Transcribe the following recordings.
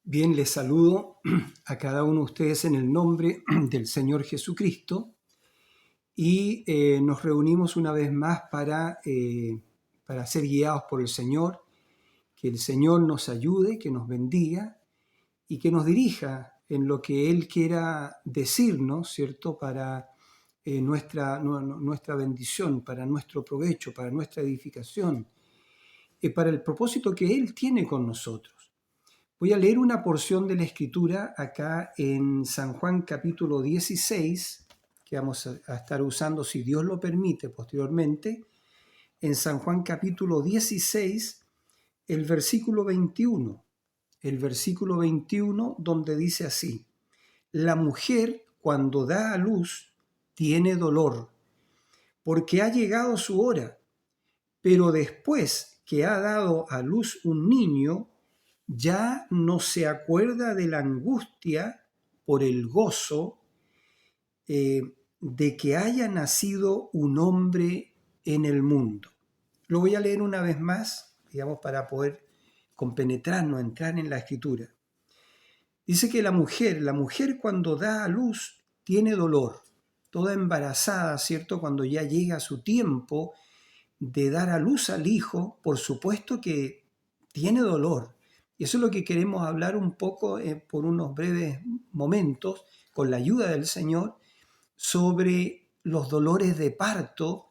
Bien, les saludo a cada uno de ustedes en el nombre del Señor Jesucristo y nos reunimos una vez más para ser guiados por el Señor, que el Señor nos ayude, que nos bendiga y que nos dirija en lo que Él quiera decirnos, ¿cierto? Para nuestra bendición, para nuestro provecho, para nuestra edificación, para el propósito que Él tiene con nosotros. Voy a leer una porción de la Escritura acá en San Juan capítulo 16, que vamos a estar usando, si Dios lo permite, posteriormente. En San Juan capítulo 16, el versículo 21. El versículo 21 donde dice así: la mujer cuando da a luz tiene dolor, porque ha llegado su hora, pero después que ha dado a luz un niño, ya no se acuerda de la angustia por el gozo de que haya nacido un hombre en el mundo. Lo voy a leer una vez más, digamos, para poder compenetrarnos, entrar en la Escritura. Dice que la mujer cuando da a luz tiene dolor, toda embarazada, ¿cierto? Cuando ya llega su tiempo de dar a luz al hijo, por supuesto que tiene dolor. Y eso es lo que queremos hablar un poco por unos breves momentos, con la ayuda del Señor, sobre los dolores de parto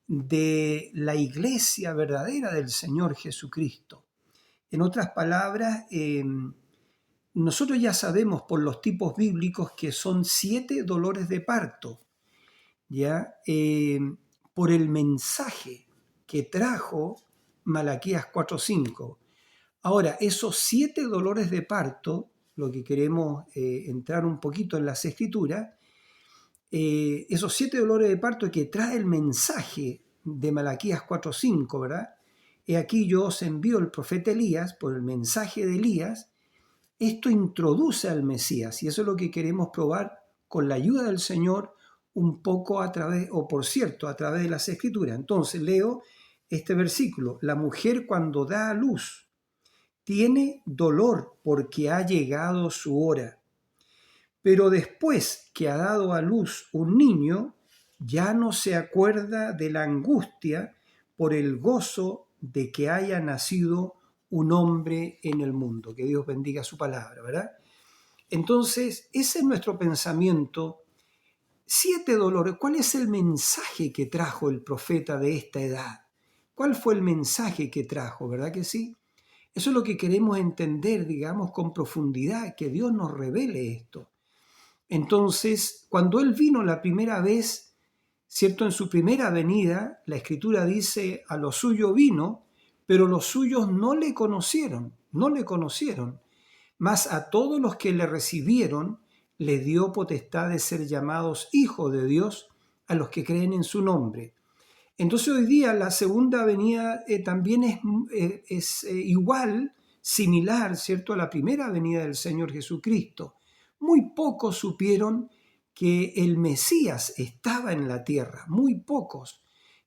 de la iglesia verdadera del Señor Jesucristo. En otras palabras, nosotros ya sabemos por los tipos bíblicos que son 7 dolores de parto, ¿ya? Por el mensaje que trajo Malaquías 4:5. Ahora, esos 7 dolores de parto, lo que queremos entrar un poquito en las Escrituras, esos 7 dolores de parto que trae el mensaje de Malaquías 4:5, ¿verdad? He aquí yo os envío el profeta Elías, por el mensaje de Elías. Esto introduce al Mesías y eso es lo que queremos probar con la ayuda del Señor un poco a través de las Escrituras. Entonces leo este versículo: la mujer cuando da a luz tiene dolor porque ha llegado su hora, pero después que ha dado a luz un niño, ya no se acuerda de la angustia por el gozo de que haya nacido un hombre en el mundo. Que Dios bendiga su palabra, ¿verdad? Entonces, ese es nuestro pensamiento. 7 dolores. ¿Cuál es el mensaje que trajo el profeta de esta edad? ¿Cuál fue el mensaje que trajo? ¿Verdad que sí? Eso es lo que queremos entender, digamos, con profundidad, que Dios nos revele esto. Entonces, cuando Él vino la primera vez, ¿cierto? En su primera venida, la Escritura dice: a lo suyo vino, pero los suyos no le conocieron, mas a todos los que le recibieron, les dio potestad de ser llamados hijos de Dios, a los que creen en su nombre. Entonces hoy día la segunda venida también es igual, similar, ¿cierto?, a la primera venida del Señor Jesucristo. Muy pocos supieron que el Mesías estaba en la tierra, muy pocos,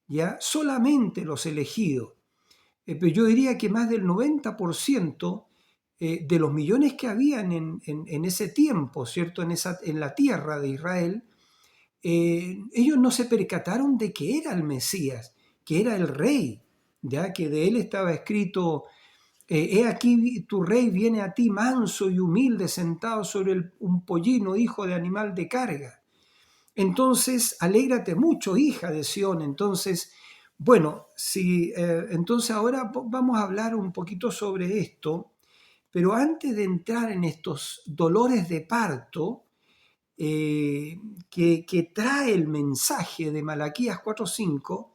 ¿ya? Solamente los elegidos. Pero yo diría que más del 90% de los millones que habían en ese tiempo, ¿cierto?, en la tierra de Israel, ellos no se percataron de que era el Mesías, que era el rey, ya que de él estaba escrito: he aquí tu rey viene a ti manso y humilde, sentado sobre un pollino, hijo de animal de carga. Entonces, alégrate mucho, hija de Sión. Entonces, bueno, entonces ahora vamos a hablar un poquito sobre esto, pero antes de entrar en estos dolores de parto, que trae el mensaje de Malaquías 4:5,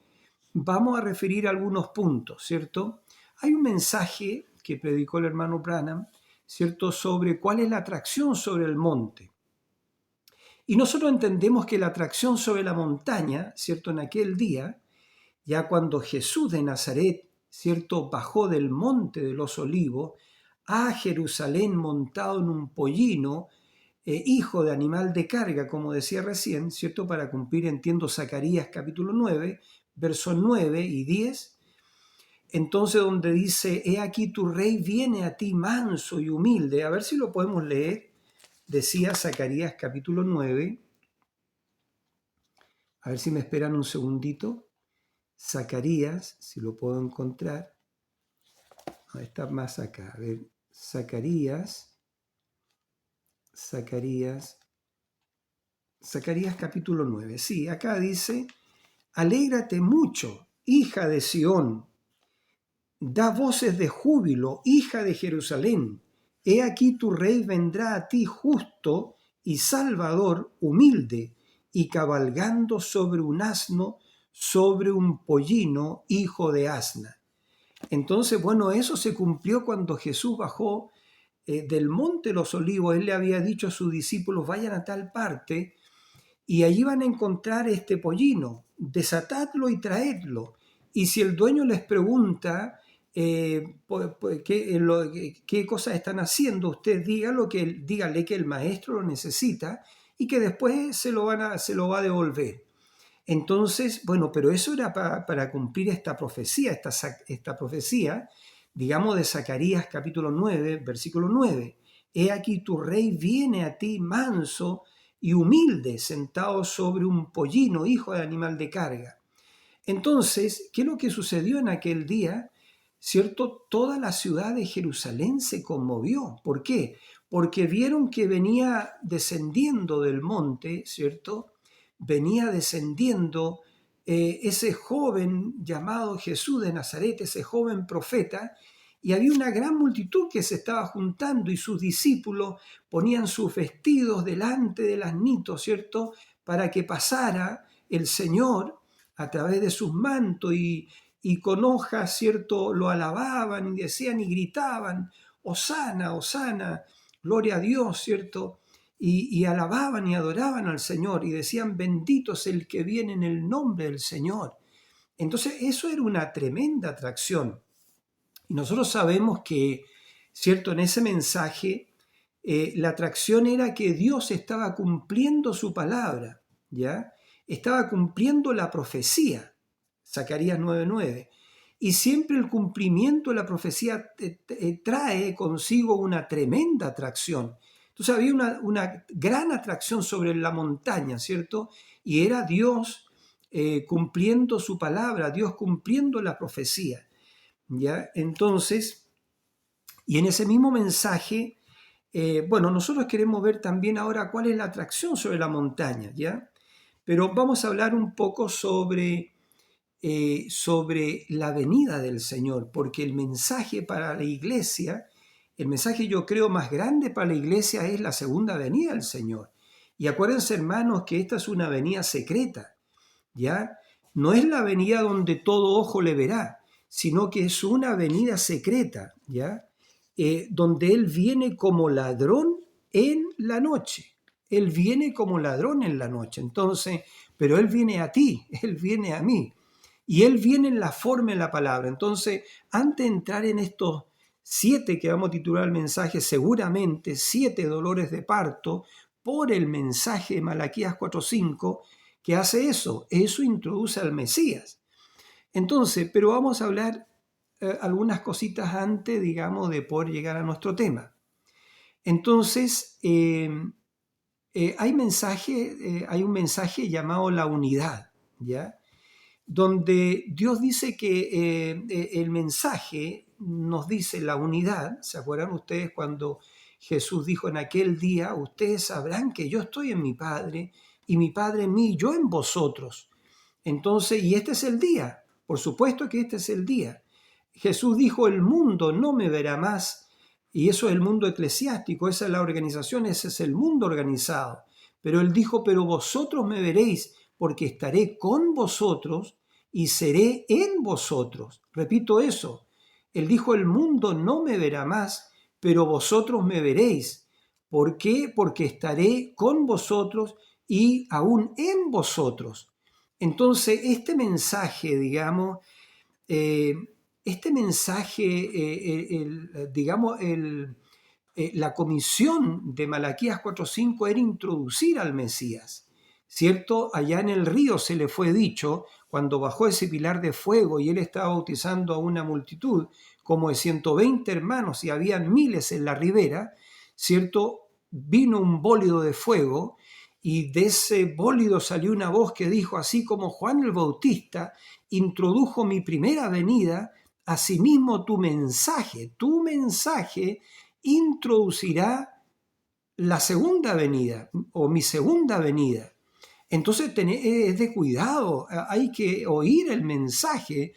vamos a referir algunos puntos, ¿cierto? Hay un mensaje que predicó el hermano Branham, ¿cierto?, sobre cuál es la atracción sobre el monte. Y nosotros entendemos que la atracción sobre la montaña, ¿cierto?, en aquel día, ya cuando Jesús de Nazaret, ¿cierto?, bajó del monte de los olivos a Jerusalén montado en un pollino, hijo de animal de carga, como decía recién, ¿cierto?, para cumplir, entiendo, Zacarías capítulo 9, versos 9 y 10. entonces donde dice, he aquí tu rey viene a ti manso y humilde. A ver si lo podemos leer. Decía Zacarías capítulo 9. A ver si me esperan un segundito. Zacarías, si lo puedo encontrar. No, está más acá. A ver, Zacarías capítulo 9. Sí, acá dice, alégrate mucho, hija de Sión, da voces de júbilo, hija de Jerusalén. He aquí tu rey vendrá a ti justo y salvador, humilde, y cabalgando sobre un asno, sobre un pollino, hijo de asna. Entonces, bueno, eso se cumplió cuando Jesús bajó del monte de los olivos. Él le había dicho a sus discípulos, vayan a tal parte y allí van a encontrar este pollino, desatadlo y traedlo. Y si el dueño les pregunta qué cosas están haciendo, usted dígale que el maestro lo necesita y que después se lo va a devolver. Entonces, bueno, pero eso era para cumplir esta profecía, esta profecía, digamos, de Zacarías capítulo 9, versículo 9. He aquí tu rey viene a ti manso y humilde, sentado sobre un pollino, hijo de animal de carga. Entonces, ¿qué es lo que sucedió en aquel día? ¿Cierto? Toda la ciudad de Jerusalén se conmovió. ¿Por qué? Porque vieron que venía descendiendo del monte, ¿cierto? Venía descendiendo ese joven llamado Jesús de Nazaret, ese joven profeta, y había una gran multitud que se estaba juntando y sus discípulos ponían sus vestidos delante del asnito, ¿cierto? Para que pasara el Señor a través de sus mantos y con hojas, ¿cierto? Lo alababan y decían y gritaban, Hosana, Hosana, gloria a Dios, ¿cierto? Y alababan y adoraban al Señor y decían, bendito es el que viene en el nombre del Señor. Entonces eso era una tremenda atracción. Y nosotros sabemos que, ¿cierto? En ese mensaje, la atracción era que Dios estaba cumpliendo su palabra, ¿ya? Estaba cumpliendo la profecía, Zacarías 9:9. Y siempre el cumplimiento de la profecía trae consigo una tremenda atracción. Entonces había una gran atracción sobre la montaña, ¿cierto? Y era Dios cumpliendo su palabra, Dios cumpliendo la profecía, ¿ya? Entonces, y en ese mismo mensaje, bueno, nosotros queremos ver también ahora cuál es la atracción sobre la montaña, ¿ya? Pero vamos a hablar un poco sobre la venida del Señor, porque el mensaje para la iglesia, el mensaje yo creo más grande para la iglesia es la segunda venida del Señor. Y acuérdense, hermanos, que esta es una venida secreta, ¿ya? No es la venida donde todo ojo le verá, sino que es una venida secreta, ¿ya? Donde Él viene como ladrón en la noche. Él viene como ladrón en la noche. Entonces, pero Él viene a ti, Él viene a mí. Y Él viene en la forma de la palabra. Entonces, antes de entrar en estos 7 que vamos a titular el mensaje, seguramente 7 dolores de parto por el mensaje de Malaquías 4:5, que hace eso introduce al Mesías. Entonces, pero vamos a hablar algunas cositas antes, digamos, de poder llegar a nuestro tema. Entonces, hay un mensaje llamado la unidad, ¿ya? Donde Dios dice que el mensaje nos dice la unidad. ¿Se acuerdan ustedes cuando Jesús dijo en aquel día, ustedes sabrán que yo estoy en mi Padre y mi Padre en mí, yo en vosotros? Entonces, y este es el día, por supuesto que este es el día. Jesús dijo, el mundo no me verá más, y eso es el mundo eclesiástico, esa es la organización, ese es el mundo organizado. Pero él dijo, pero vosotros me veréis, porque estaré con vosotros y seré en vosotros. Repito eso. Él dijo, el mundo no me verá más, pero vosotros me veréis. ¿Por qué? Porque estaré con vosotros y aún en vosotros. Entonces, este mensaje, digamos, la comisión de Malaquías 4:5 era introducir al Mesías, ¿cierto? Allá en el río se le fue dicho, cuando bajó ese pilar de fuego y él estaba bautizando a una multitud, como de 120 hermanos y habían miles en la ribera, ¿cierto? Vino un bólido de fuego y de ese bólido salió una voz que dijo, así como Juan el Bautista introdujo mi primera venida, asimismo tu mensaje introducirá la segunda venida o mi segunda venida. Entonces es de cuidado, hay que oír el mensaje.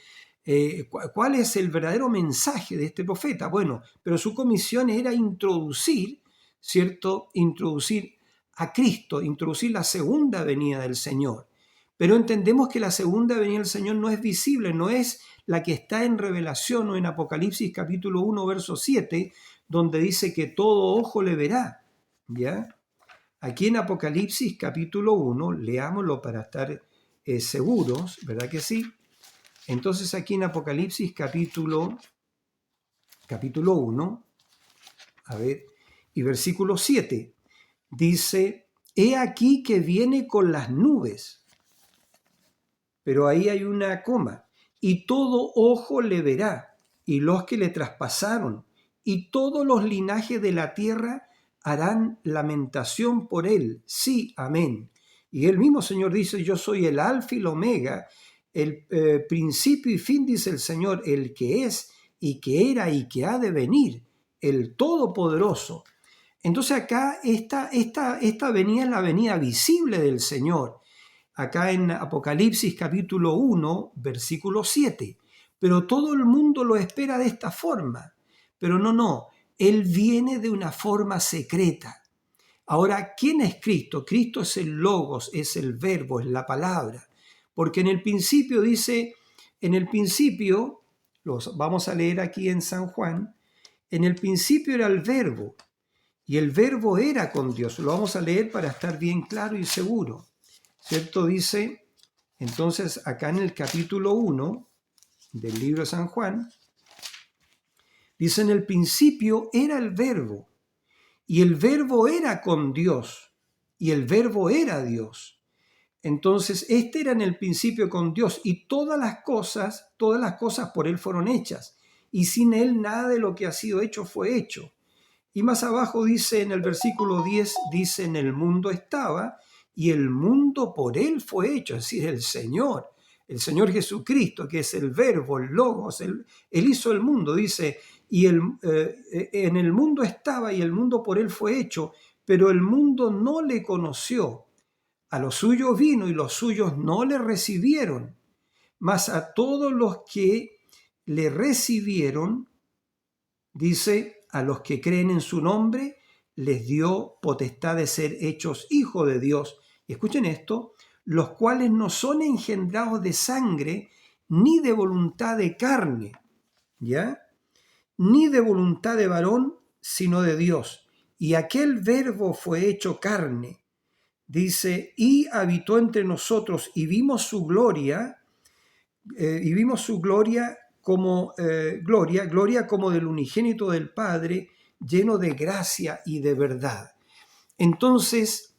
¿Cuál es el verdadero mensaje de este profeta? Bueno, pero su comisión era introducir, ¿cierto? Introducir a Cristo, introducir la segunda venida del Señor. Pero entendemos que la segunda venida del Señor no es visible, no es la que está en Revelación o en Apocalipsis capítulo 1, verso 7, donde dice que todo ojo le verá, ¿ya? Aquí en Apocalipsis capítulo 1, leámoslo para estar seguros, ¿verdad que sí? Entonces aquí en Apocalipsis capítulo 1, a ver, y versículo 7, dice, he aquí que viene con las nubes, pero ahí hay una coma, y todo ojo le verá, y los que le traspasaron, y todos los linajes de la tierra harán lamentación por él. Sí, amén. Y el mismo Señor dice, yo soy el alfa y el omega, el principio y fin, dice el Señor, el que es y que era y que ha de venir, el Todopoderoso. Entonces acá esta venida es la venida visible del Señor. Acá en Apocalipsis capítulo 1, versículo 7. Pero todo el mundo lo espera de esta forma. Pero no, Él viene de una forma secreta. Ahora, ¿quién es Cristo? Cristo es el Logos, es el Verbo, es la palabra. Porque en el principio dice, en el principio, los vamos a leer aquí en San Juan, en el principio era el Verbo, y el Verbo era con Dios. Lo vamos a leer para estar bien claro y seguro. ¿Cierto? Dice, entonces acá en el capítulo 1 del libro de San Juan, dice, en el principio era el Verbo, y el Verbo era con Dios, y el Verbo era Dios. Entonces, este era en el principio con Dios, y todas las cosas por Él fueron hechas, y sin Él nada de lo que ha sido hecho fue hecho. Y más abajo dice, en el versículo 10, dice, en el mundo estaba, y el mundo por Él fue hecho, es decir, el Señor Jesucristo, que es el Verbo, el Logos, Él hizo el mundo, dice, y en el mundo estaba y el mundo por Él fue hecho, pero el mundo no le conoció. A los suyos vino y los suyos no le recibieron, mas a todos los que le recibieron, dice, a los que creen en su nombre, les dio potestad de ser hechos hijos de Dios. Y escuchen esto, los cuales no son engendrados de sangre, ni de voluntad de carne, ¿ya? Ni de voluntad de varón, sino de Dios. Y aquel Verbo fue hecho carne, dice, y habitó entre nosotros, y vimos su gloria, como gloria como del unigénito del Padre, lleno de gracia y de verdad. Entonces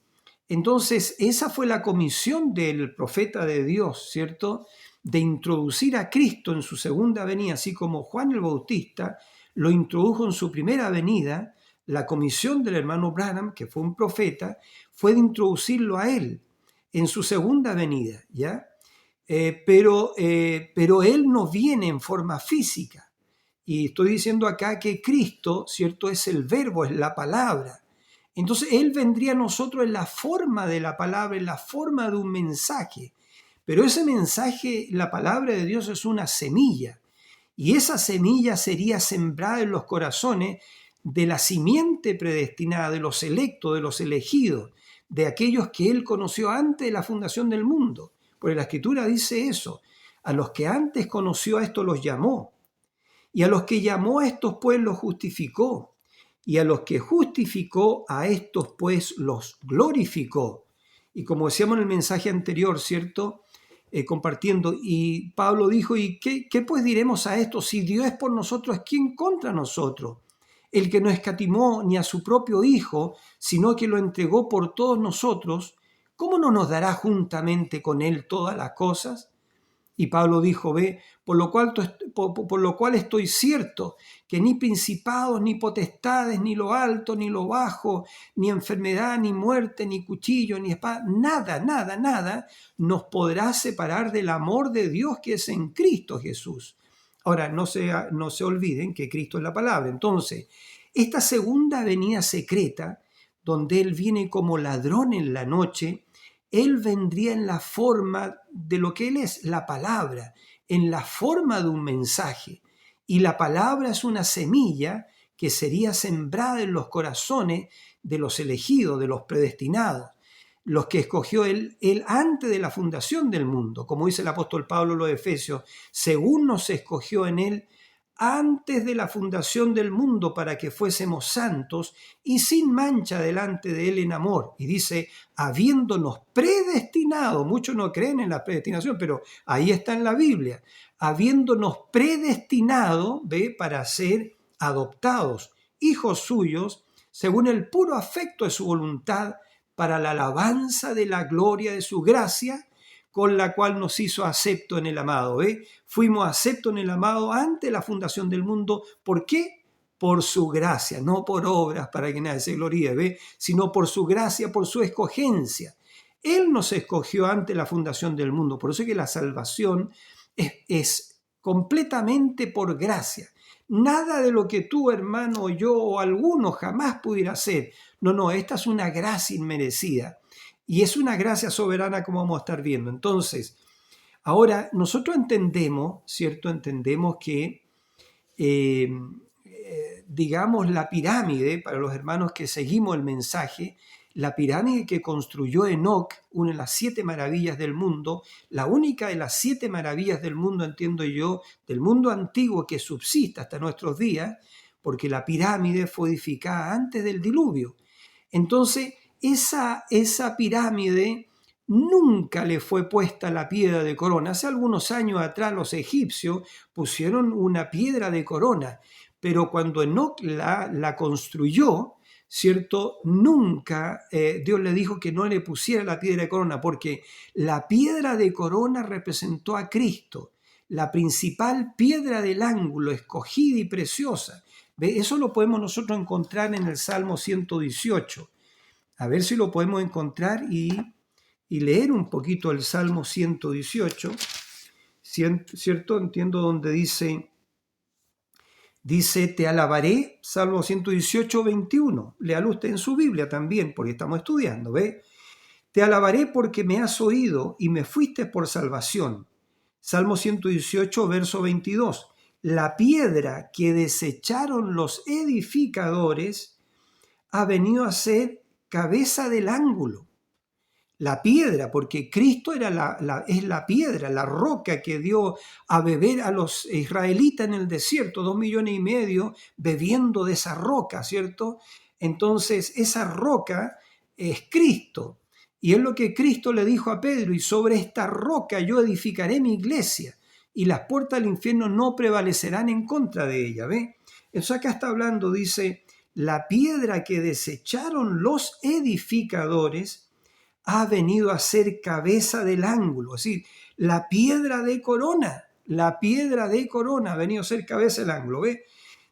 esa fue la comisión del profeta de Dios, ¿cierto? De introducir a Cristo en su segunda venida, así como Juan el Bautista lo introdujo en su primera venida. La comisión del hermano Branham, que fue un profeta, fue de introducirlo a él en su segunda venida, ¿ya? Pero Él no viene en forma física. Y estoy diciendo acá que Cristo, ¿cierto?, es el Verbo, es la palabra. Entonces Él vendría a nosotros en la forma de la palabra, en la forma de un mensaje. Pero ese mensaje, la palabra de Dios, es una semilla. Y esa semilla sería sembrada en los corazones de la simiente predestinada, de los electos, de los elegidos, de aquellos que Él conoció antes de la fundación del mundo. Porque la Escritura dice eso. A los que antes conoció a estos los llamó. Y a los que llamó a estos pues los justificó. Y a los que justificó a estos pues los glorificó. Y como decíamos en el mensaje anterior, ¿cierto? Compartiendo. Y Pablo dijo, ¿y qué pues diremos a esto? Si Dios es por nosotros, ¿quién contra nosotros? El que no escatimó ni a su propio Hijo, sino que lo entregó por todos nosotros, ¿cómo no nos dará juntamente con Él todas las cosas? Y Pablo dijo, ve, por lo cual estoy cierto que ni principados, ni potestades, ni lo alto, ni lo bajo, ni enfermedad, ni muerte, ni cuchillo, ni espada, nada, nada, nada nos podrá separar del amor de Dios que es en Cristo Jesús. Ahora, no se olviden que Cristo es la palabra. Entonces, esta segunda venida secreta, donde Él viene como ladrón en la noche, Él vendría en la forma de lo que Él es, la palabra, en la forma de un mensaje. Y la palabra es una semilla que sería sembrada en los corazones de los elegidos, de los predestinados, los que escogió él antes de la fundación del mundo. Como dice el apóstol Pablo en los Efesios, según nos escogió en Él antes de la fundación del mundo para que fuésemos santos y sin mancha delante de Él en amor. Y dice, habiéndonos predestinado, muchos no creen en la predestinación, pero ahí está en la Biblia, habiéndonos predestinado, ve, para ser adoptados, hijos suyos, según el puro afecto de su voluntad, para la alabanza de la gloria de su gracia, con la cual nos hizo acepto en el amado. Fuimos aceptos en el amado antes de la fundación del mundo. ¿Por qué? Por su gracia, no por obras para que nadie se gloríe, sino por su gracia, por su escogencia. Él nos escogió antes de la fundación del mundo. Por eso es que la salvación es completamente por gracia. Nada de lo que tú, hermano, yo o alguno jamás pudiera hacer. No, esta es una gracia inmerecida. Y es una gracia soberana como vamos a estar viendo. Entonces, ahora nosotros entendemos, ¿cierto? Entendemos que, digamos, la pirámide, para los hermanos que seguimos el mensaje, la pirámide que construyó Enoc, una de las 7 maravillas del mundo, la única de las 7 maravillas del mundo, entiendo yo, del mundo antiguo que subsiste hasta nuestros días, porque la pirámide fue edificada antes del diluvio. Entonces, esa pirámide nunca le fue puesta la piedra de corona. Hace algunos años atrás los egipcios pusieron una piedra de corona, pero cuando Enoc la construyó, ¿cierto? Nunca Dios le dijo que no le pusiera la piedra de corona, porque la piedra de corona representó a Cristo, la principal piedra del ángulo, escogida y preciosa. ¿Ve? Eso lo podemos nosotros encontrar en el Salmo 118. A ver si lo podemos encontrar y leer un poquito el Salmo 118, ¿cierto? Entiendo donde dice, te alabaré, Salmo 118, 21. Léalo usted en su Biblia también, porque estamos estudiando, ¿ve? Te alabaré porque me has oído y me fuiste por salvación. Salmo 118, verso 22. La piedra que desecharon los edificadores ha venido a ser cabeza del ángulo. La piedra, porque Cristo es la piedra, la roca que dio a beber a los israelitas en el desierto, 2,5 millones bebiendo de esa roca, ¿cierto? Entonces esa roca es Cristo. Y es lo que Cristo le dijo a Pedro, y sobre esta roca yo edificaré mi iglesia, y las puertas del infierno no prevalecerán en contra de ella, ¿ve? Eso acá está hablando, dice, la piedra que desecharon los edificadores ha venido a ser cabeza del ángulo, es decir, la piedra de corona ha venido a ser cabeza del ángulo, ¿ve?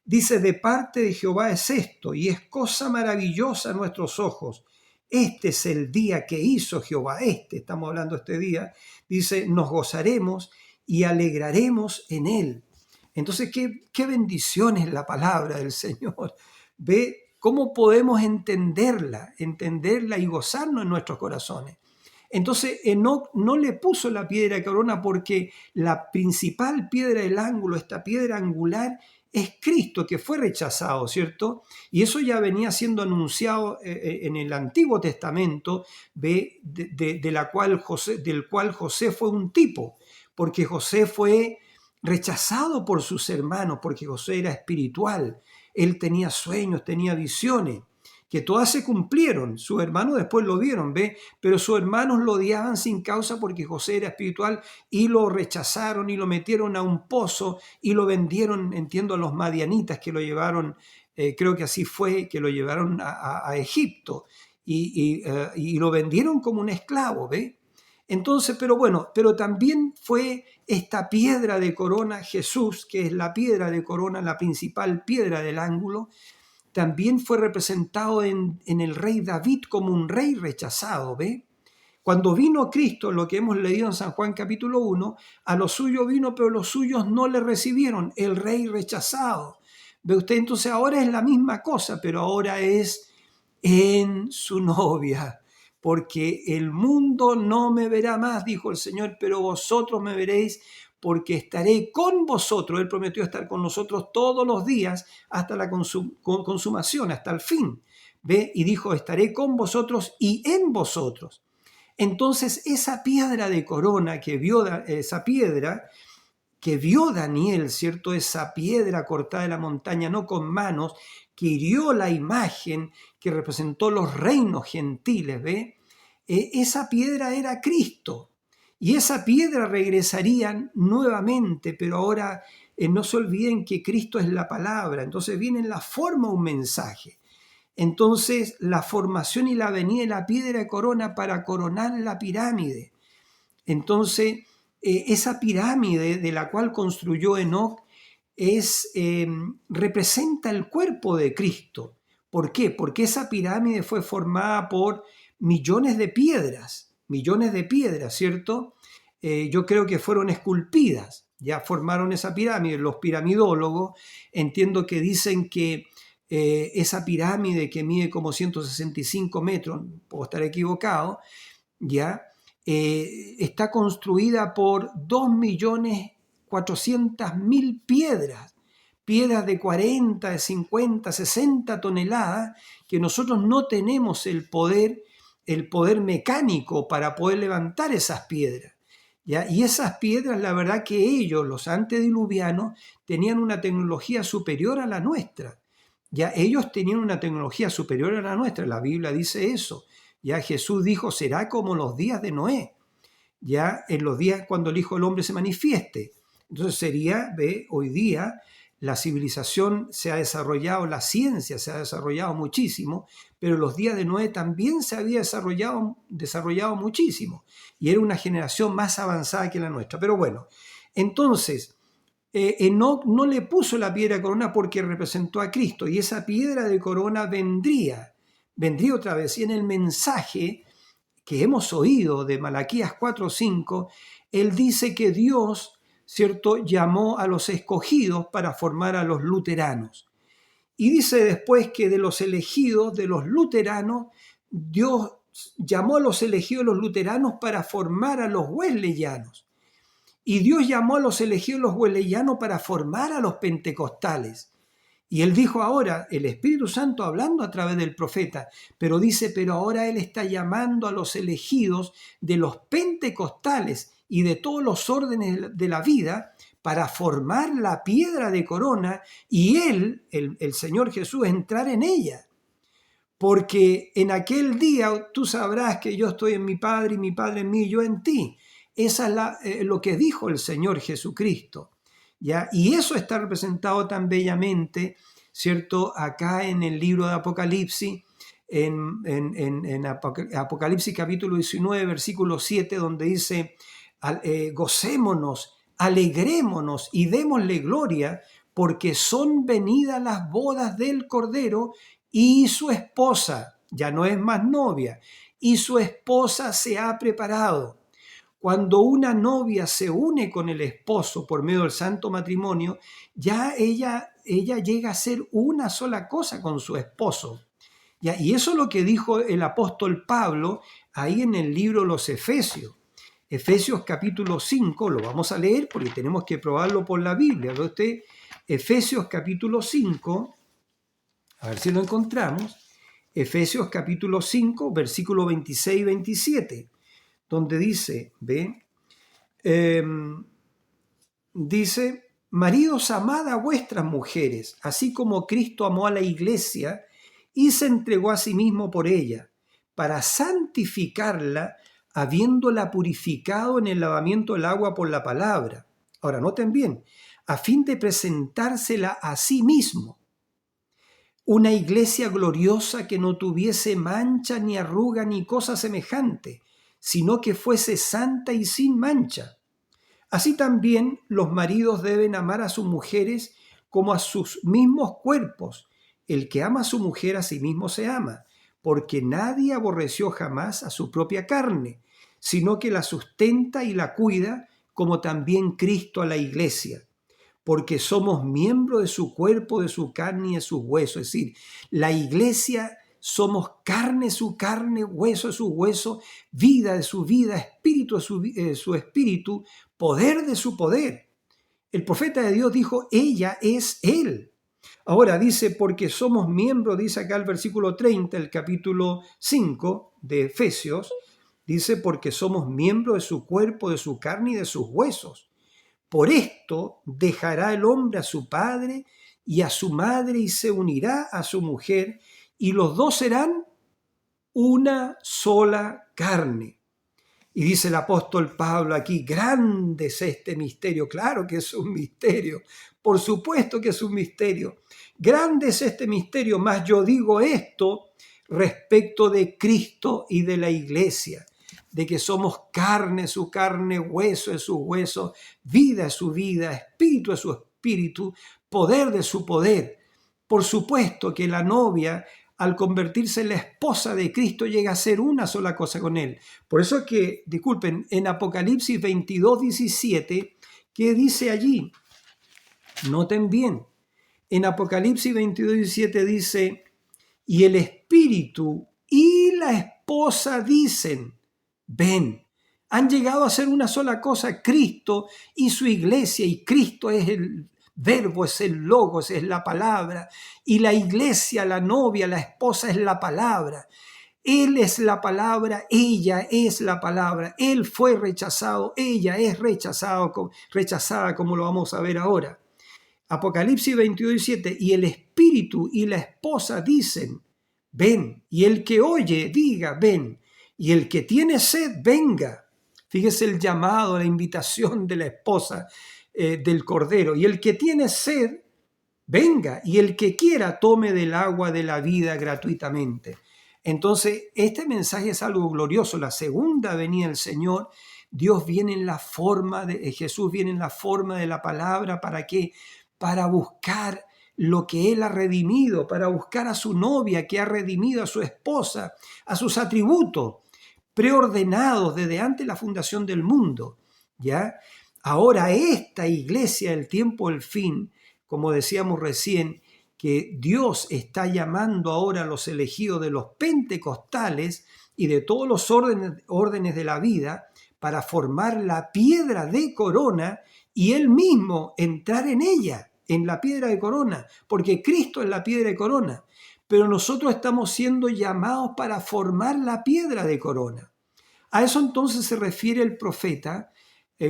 Dice, de parte de Jehová es esto, y es cosa maravillosa a nuestros ojos. Este es el día que hizo Jehová, estamos hablando este día, dice, nos gozaremos y alegraremos en él. Entonces, qué bendición es la palabra del Señor. ¿Ve cómo podemos entenderla y gozarnos en nuestros corazones? Entonces, Enoc no le puso la piedra de corona porque la principal piedra del ángulo, esta piedra angular, es Cristo, que fue rechazado, ¿cierto? Y eso ya venía siendo anunciado en el Antiguo Testamento, del cual José fue un tipo, porque José fue rechazado por sus hermanos, porque José era espiritual, él tenía sueños, tenía visiones, que todas se cumplieron. Sus hermanos después lo vieron, ¿ve? Pero sus hermanos lo odiaban sin causa porque José era espiritual y lo rechazaron y lo metieron a un pozo y lo vendieron, entiendo, a los madianitas que lo llevaron, creo que así fue, que lo llevaron a Egipto y lo vendieron como un esclavo, ¿ve? Entonces, pero bueno, pero también fue esta piedra de corona, Jesús, que es la piedra de corona, la principal piedra del ángulo, también fue representado en el rey David como un rey rechazado, ¿ve? Cuando vino Cristo, lo que hemos leído en San Juan capítulo 1, a los suyos vino, pero los suyos no le recibieron, el rey rechazado. ¿Ve usted? Entonces ahora es la misma cosa, pero ahora es en su novia, porque el mundo no me verá más, dijo el Señor, pero vosotros me veréis, porque estaré con vosotros. Él prometió estar con nosotros todos los días hasta la consumación, hasta el fin. ¿Ve? Y dijo, estaré con vosotros y en vosotros. Entonces esa piedra de corona que vio, esa piedra que vio Daniel, ¿cierto? Esa piedra cortada de la montaña, no con manos, que hirió la imagen que representó los reinos gentiles, ¿ve? Esa piedra era Cristo. Y esa piedra regresaría nuevamente, pero ahora no se olviden que Cristo es la palabra. Entonces viene en la forma un mensaje. Entonces la formación y la venida de la piedra de corona para coronar la pirámide. Entonces esa pirámide de la cual construyó Enoc representa el cuerpo de Cristo. ¿Por qué? Porque esa pirámide fue formada por millones de piedras, ¿cierto? Yo creo que fueron esculpidas, ya formaron esa pirámide. Los piramidólogos entiendo que dicen que esa pirámide que mide como 165 metros, puedo estar equivocado, ya está construida por 2.400.000 piedras, piedras de 40, de 50, 60 toneladas, que nosotros no tenemos el poder mecánico para poder levantar esas piedras. ¿Ya? Y esas piedras, la verdad que ellos, los antediluvianos, tenían una tecnología superior a la nuestra. Ya ellos tenían una tecnología superior a la nuestra, la Biblia dice eso. Ya Jesús dijo, será como los días de Noé, ya en los días cuando el Hijo del Hombre se manifieste. Entonces sería, ve, hoy día la civilización se ha desarrollado, la ciencia se ha desarrollado muchísimo, pero los días de Noé también se había desarrollado muchísimo y era una generación más avanzada que la nuestra. Pero bueno, entonces Enoc no le puso la piedra de corona porque representó a Cristo y esa piedra de corona vendría otra vez. Y en el mensaje que hemos oído de Malaquías 4:5, él dice que Dios, ¿cierto?, llamó a los escogidos para formar a los luteranos. Y dice después que de los elegidos, de los luteranos, Dios llamó a los elegidos, los luteranos, para formar a los wesleyanos. Y Dios llamó a los elegidos, los wesleyanos, para formar a los pentecostales. Y él dijo ahora, el Espíritu Santo hablando a través del profeta, pero dice, pero ahora él está llamando a los elegidos de los pentecostales y de todos los órdenes de la vida para formar la piedra de corona y él, el Señor Jesús, entrar en ella. Porque en aquel día tú sabrás que yo estoy en mi Padre y mi Padre en mí y yo en ti. Esa es lo que dijo el Señor Jesucristo. ¿Ya? Y eso está representado tan bellamente, ¿cierto?, acá en el libro de Apocalipsis, en Apocalipsis capítulo 19, versículo 7, donde dice, gocémonos, alegrémonos y démosle gloria, porque son venidas las bodas del Cordero y su esposa, ya no es más novia, y su esposa se ha preparado. Cuando una novia se une con el esposo por medio del santo matrimonio, ya ella llega a ser una sola cosa con su esposo. ¿Ya? Y eso es lo que dijo el apóstol Pablo ahí en el libro Los Efesios. Efesios capítulo 5, lo vamos a leer porque tenemos que probarlo por la Biblia. ¿Ve usted? Efesios capítulo 5, a ver si lo encontramos. Efesios capítulo 5, versículo 26 y 27. Donde dice, dice, maridos, amad a vuestras mujeres, así como Cristo amó a la iglesia y se entregó a sí mismo por ella, para santificarla, habiéndola purificado en el lavamiento del agua por la palabra. Ahora, noten bien, a fin de presentársela a sí mismo, una iglesia gloriosa que no tuviese mancha ni arruga ni cosa semejante, sino que fuese santa y sin mancha. Así también los maridos deben amar a sus mujeres como a sus mismos cuerpos. El que ama a su mujer a sí mismo se ama, porque nadie aborreció jamás a su propia carne, sino que la sustenta y la cuida, como también Cristo a la iglesia, porque somos miembros de su cuerpo, de su carne y de sus huesos. Es decir, la iglesia somos carne de su carne, hueso de su hueso, vida de su vida, espíritu de su espíritu, poder de su poder. El profeta de Dios dijo, ella es él. Ahora dice, porque somos miembros, dice acá el versículo 30, el capítulo 5 de Efesios, dice, porque somos miembros de su cuerpo, de su carne y de sus huesos. Por esto dejará el hombre a su padre y a su madre y se unirá a su mujer, y los dos serán una sola carne. Y dice el apóstol Pablo aquí, grande es este misterio. Claro que es un misterio, por supuesto que es un misterio. Grande es este misterio, mas yo digo esto respecto de Cristo y de la iglesia, de que somos carne, su carne, hueso de su hueso, vida de su vida, espíritu de su espíritu, poder de su poder. Por supuesto que la novia, al convertirse en la esposa de Cristo, llega a ser una sola cosa con él. Por eso es que, disculpen, en Apocalipsis 22:17, ¿qué dice allí? Noten bien, en Apocalipsis 22:17 dice, y el espíritu y la esposa dicen, ven. Han llegado a ser una sola cosa, Cristo y su iglesia, y Cristo es el verbo, es el logos, es la palabra, y la iglesia, la novia, la esposa es la palabra. Él es la palabra, ella es la palabra, él fue rechazado, ella es rechazada como lo vamos a ver ahora. Apocalipsis 22:7, y el espíritu y la esposa dicen, ven, y el que oye diga, ven, y el que tiene sed, venga. Fíjese el llamado, la invitación de la esposa del Cordero. Y el que tiene sed, venga, y el que quiera tome del agua de la vida gratuitamente. Entonces, este mensaje es algo glorioso. La segunda venida del Señor, Dios viene en la forma de Jesús, viene en la forma de la palabra. ¿Para qué? Para buscar lo que Él ha redimido, para buscar a su novia que ha redimido a su esposa, a sus atributos preordenados desde antes de la fundación del mundo. ¿Ya? Ahora esta iglesia del tiempo del fin, como decíamos recién, que Dios está llamando ahora a los elegidos de los pentecostales y de todos los órdenes de la vida para formar la piedra de corona y Él mismo entrar en ella, en la piedra de corona, porque Cristo es la piedra de corona. Pero nosotros estamos siendo llamados para formar la piedra de corona. A eso entonces se refiere el profeta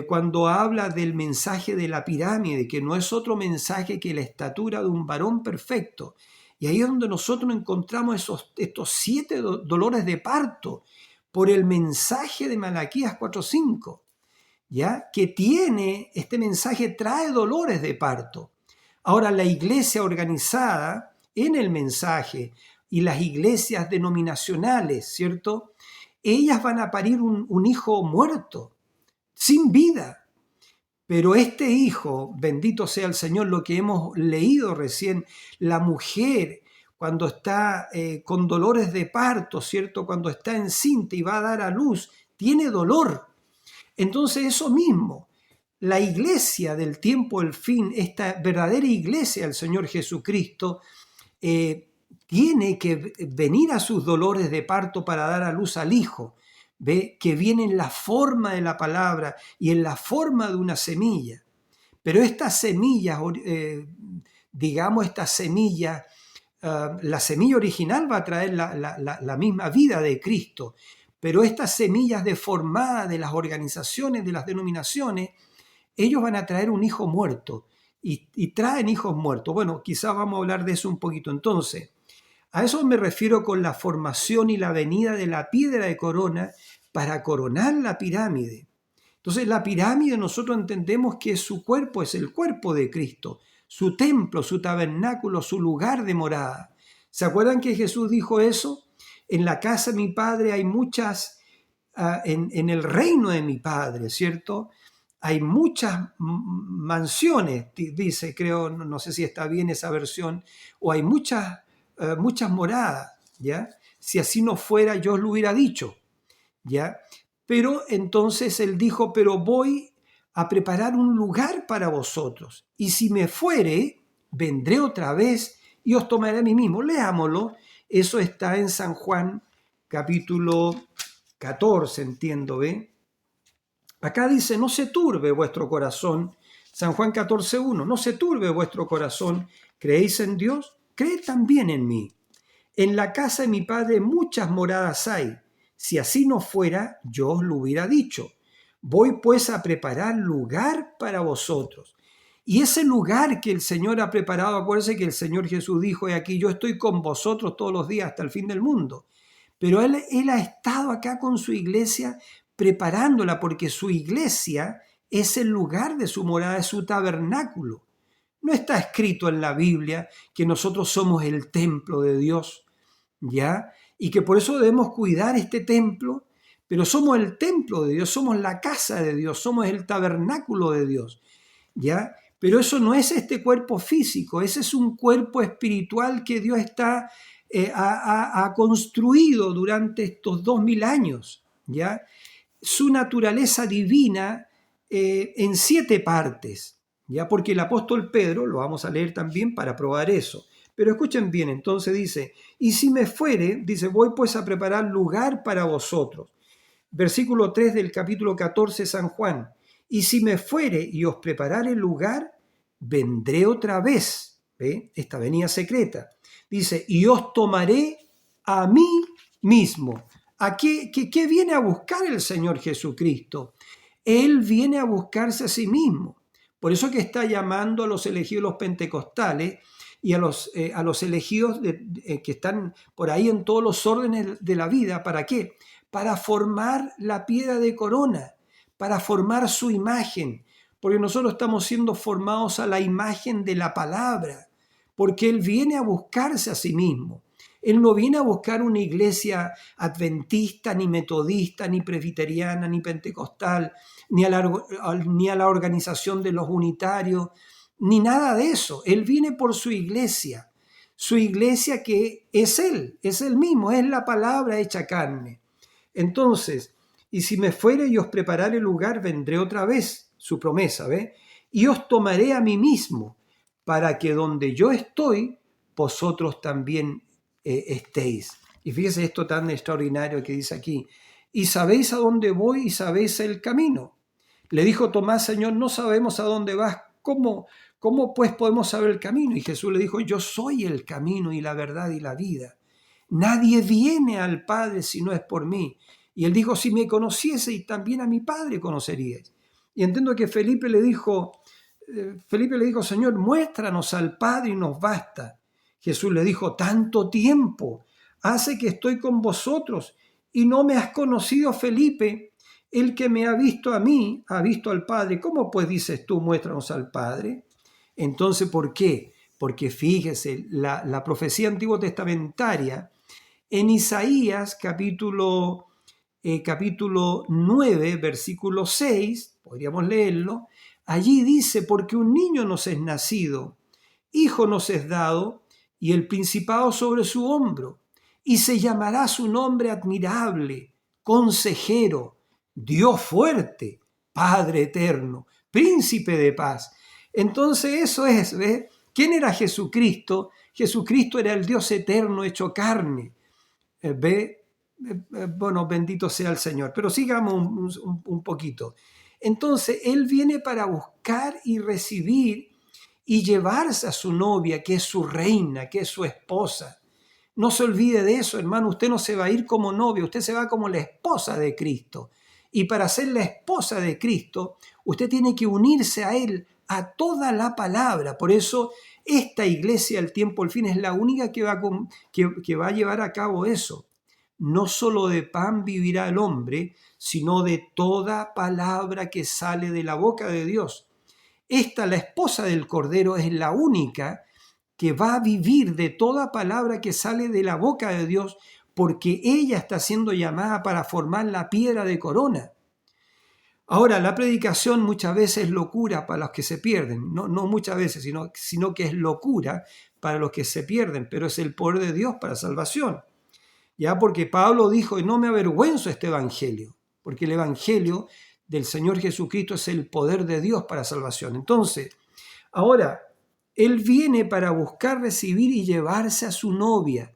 cuando habla del mensaje de la pirámide, que no es otro mensaje que la estatura de un varón perfecto. Y ahí es donde nosotros encontramos estos 7 dolores de parto por el mensaje de Malaquías 4:5, ¿ya? Que tiene, este mensaje trae dolores de parto. Ahora, la iglesia organizada en el mensaje y las iglesias denominacionales, ¿cierto? Ellas van a parir un hijo muerto, sin vida. Pero este hijo, bendito sea el Señor, lo que hemos leído recién, la mujer cuando está con dolores de parto, ¿cierto? Cuando está encinta y va a dar a luz, tiene dolor. Entonces eso mismo, la iglesia del tiempo del fin, esta verdadera iglesia del Señor Jesucristo, tiene que venir a sus dolores de parto para dar a luz al hijo. ¿Ve? Que viene en la forma de la palabra y en la forma de una semilla. Pero estas semillas, esta semilla, la semilla original va a traer la misma vida de Cristo, pero estas semillas deformadas de las organizaciones, de las denominaciones, ellos van a traer un hijo muerto y traen hijos muertos. Bueno, quizás vamos a hablar de eso un poquito entonces. A eso me refiero con la formación y la venida de la piedra de corona para coronar la pirámide. Entonces la pirámide nosotros entendemos que su cuerpo es el cuerpo de Cristo, su templo, su tabernáculo, su lugar de morada. ¿Se acuerdan que Jesús dijo eso? En la casa de mi Padre hay muchas en el reino de mi Padre, ¿cierto? Hay muchas mansiones, dice, creo, no sé si está bien esa versión, o hay muchas moradas, ¿ya? Si así no fuera, yo os lo hubiera dicho, ¿ya? Pero entonces él dijo, pero voy a preparar un lugar para vosotros, y si me fuere, vendré otra vez y os tomaré a mí mismo. Leámoslo, eso está en San Juan capítulo 14, entiendo, ¿ve? Acá dice, no se turbe vuestro corazón. San Juan 14:1, no se turbe vuestro corazón. ¿Creéis en Dios? Creed también en mí. En la casa de mi Padre muchas moradas hay. Si así no fuera, yo os lo hubiera dicho. Voy pues a preparar lugar para vosotros. Y ese lugar que el Señor ha preparado, acuérdense que el Señor Jesús dijo, he aquí, yo estoy con vosotros todos los días hasta el fin del mundo. Pero él ha estado acá con su iglesia preparándola porque su iglesia es el lugar de su morada, es su tabernáculo. No está escrito en la Biblia que nosotros somos el templo de Dios, ¿ya? Y que por eso debemos cuidar este templo, pero somos el templo de Dios, somos la casa de Dios, somos el tabernáculo de Dios, ¿ya? Pero eso no es este cuerpo físico, ese es un cuerpo espiritual que Dios ha construido durante estos 2000 años, ¿ya? Su naturaleza divina en 7 partes, ¿ya? Porque el apóstol Pedro, lo vamos a leer también para probar eso. Pero escuchen bien, entonces dice, y si me fuere, dice, voy pues a preparar lugar para vosotros. Versículo 3 del capítulo 14 San Juan, y si me fuere y os preparare lugar, vendré otra vez, ¿ve? Esta venida secreta. Dice, y os tomaré a mí mismo. ¿A qué viene a buscar el Señor Jesucristo? Él viene a buscarse a sí mismo. Por eso que está llamando a los elegidos, los pentecostales, y a los elegidos que están por ahí en todos los órdenes de la vida. ¿Para qué? Para formar la piedra de corona, para formar su imagen, porque nosotros estamos siendo formados a la imagen de la palabra, porque Él viene a buscarse a sí mismo. Él no viene a buscar una iglesia adventista, ni metodista, ni presbiteriana, ni pentecostal, ni a la organización de los unitarios, ni nada de eso. Él viene por su iglesia que es Él mismo, es la palabra hecha carne. Entonces, y si me fuere y os preparare lugar, vendré otra vez, su promesa, ¿ve? Y os tomaré a mí mismo, para que donde yo estoy, vosotros también estéis. Y fíjese esto tan extraordinario que dice aquí. Y sabéis a dónde voy y sabéis el camino. Le dijo Tomás, Señor, no sabemos a dónde vas. ¿Cómo pues podemos saber el camino? Y Jesús le dijo, yo soy el camino y la verdad y la vida. Nadie viene al Padre si no es por mí. Y él dijo, si me conocieseis, también a mi Padre conoceríais. Y entiendo que Felipe le dijo, Señor, muéstranos al Padre y nos basta. Jesús le dijo, tanto tiempo hace que estoy con vosotros y no me has conocido, Felipe. El que me ha visto a mí, ha visto al Padre. ¿Cómo pues dices tú, muéstranos al Padre? Entonces, ¿por qué? Porque fíjese, la profecía antiguo testamentaria, en Isaías capítulo 9, versículo 6, podríamos leerlo, allí dice, porque un niño nos es nacido, hijo nos es dado, y el principado sobre su hombro, y se llamará su nombre admirable, consejero, Dios fuerte, Padre eterno, príncipe de paz. Entonces eso es, ¿ves? ¿Quién era Jesucristo? Jesucristo era el Dios eterno hecho carne. Bueno, bendito sea el Señor. Pero sigamos un poquito. Entonces, Él viene para buscar y recibir y llevarse a su novia, que es su reina, que es su esposa. No se olvide de eso, hermano. Usted no se va a ir como novia, usted se va como la esposa de Cristo. Y para ser la esposa de Cristo, usted tiene que unirse a Él, a toda la palabra. Por eso esta iglesia, el tiempo, el fin, es la única que va a llevar a cabo eso. No solo de pan vivirá el hombre, sino de toda palabra que sale de la boca de Dios. Esta, la esposa del Cordero, es la única que va a vivir de toda palabra que sale de la boca de Dios, porque ella está siendo llamada para formar la piedra de corona. Ahora, la predicación muchas veces es locura para los que se pierden, no muchas veces, sino que es locura para los que se pierden, pero es el poder de Dios para salvación. Ya, porque Pablo dijo, y no me avergüenzo este evangelio, porque el evangelio del Señor Jesucristo es el poder de Dios para salvación. Entonces, ahora, Él viene para buscar, recibir y llevarse a su novia,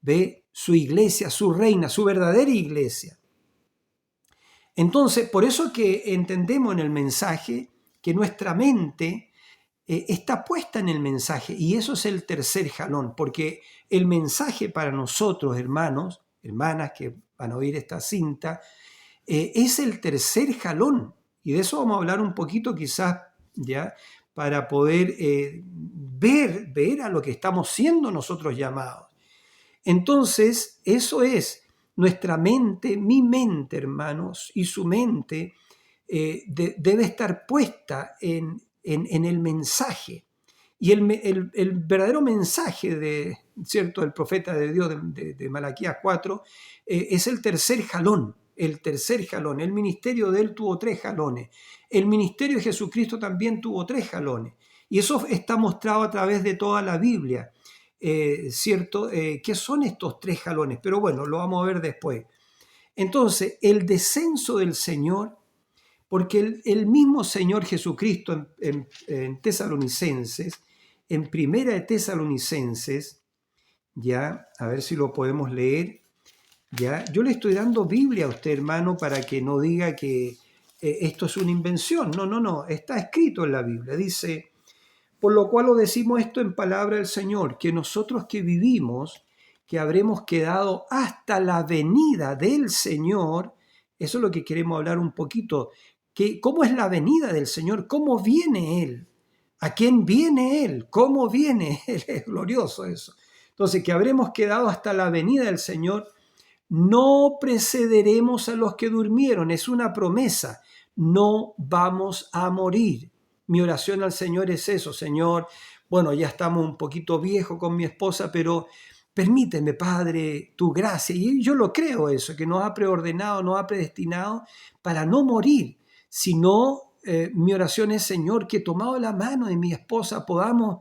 ¿ve? Su iglesia, su reina, su verdadera iglesia. Entonces, por eso que entendemos en el mensaje que nuestra mente está puesta en el mensaje, y eso es el tercer jalón, porque el mensaje para nosotros, hermanos, hermanas que van a oír esta cinta, es el tercer jalón, y de eso vamos a hablar un poquito quizás, ya, para poder ver a lo que estamos siendo nosotros llamados. Entonces, eso es nuestra mente, mi mente, hermanos, y su mente debe estar puesta en el mensaje. Y el verdadero mensaje de, ¿cierto?, el profeta de Dios de Malaquías 4 es el tercer jalón. El tercer jalón. El ministerio de él tuvo 3 jalones. El ministerio de Jesucristo también tuvo 3 jalones. Y eso está mostrado a través de toda la Biblia. ¿Cierto? ¿Qué son estos 3 jalones? Pero bueno, lo vamos a ver después. Entonces, el descenso del Señor, porque el mismo Señor Jesucristo en Tesalonicenses, en Primera de Tesalonicenses, ya, a ver si lo podemos leer, ya, yo le estoy dando Biblia a usted, hermano, para que no diga que esto es una invención. No, está escrito en la Biblia. Dice, por lo cual lo decimos esto en palabra del Señor, que nosotros que vivimos, que habremos quedado hasta la venida del Señor, eso es lo que queremos hablar un poquito, que cómo es la venida del Señor, cómo viene Él, a quién viene Él, cómo viene Él, es glorioso eso. Entonces, que habremos quedado hasta la venida del Señor, no precederemos a los que durmieron, es una promesa, no vamos a morir. Mi oración al Señor es eso, Señor, bueno, ya estamos un poquito viejos con mi esposa, pero permíteme, Padre, tu gracia, y yo lo creo eso, que nos ha preordenado, nos ha predestinado para no morir, sino mi oración es, Señor, que tomado la mano de mi esposa podamos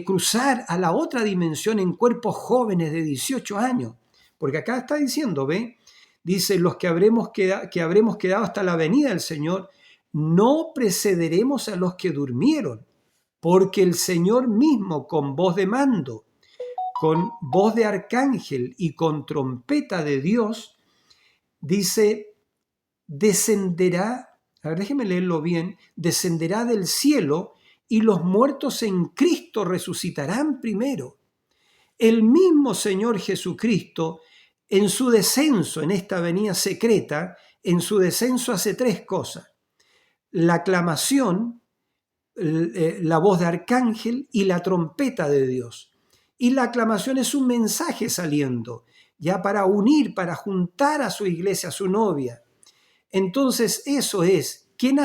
cruzar a la otra dimensión en cuerpos jóvenes de 18 años, porque acá está diciendo, ¿ve? Dice, los que habremos quedado hasta la venida del Señor, no precederemos a los que durmieron, porque el Señor mismo con voz de mando, con voz de arcángel y con trompeta de Dios, dice, descenderá, a ver, déjeme leerlo bien, descenderá del cielo y los muertos en Cristo resucitarán primero. El mismo Señor Jesucristo, en su descenso, en esta venida secreta, en su descenso hace 3 cosas. La aclamación, la voz de arcángel y la trompeta de Dios. Y la aclamación es un mensaje saliendo, ya para unir, para juntar a su iglesia, a su novia. Entonces eso es, ¿quién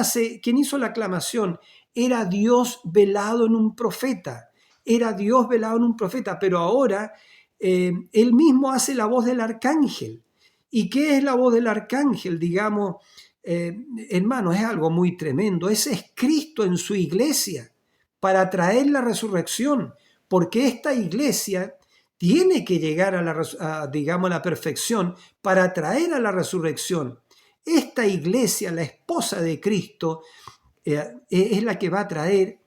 hizo la aclamación? Era Dios velado en un profeta. Era Dios velado en un profeta, pero ahora él mismo hace la voz del arcángel. ¿Y qué es la voz del arcángel? Digamos, hermano, es algo muy tremendo. Ese es Cristo en su iglesia para traer la resurrección, porque esta iglesia tiene que llegar digamos, a la perfección para traer a la resurrección. Esta iglesia, la esposa de Cristo, es la que va a traer,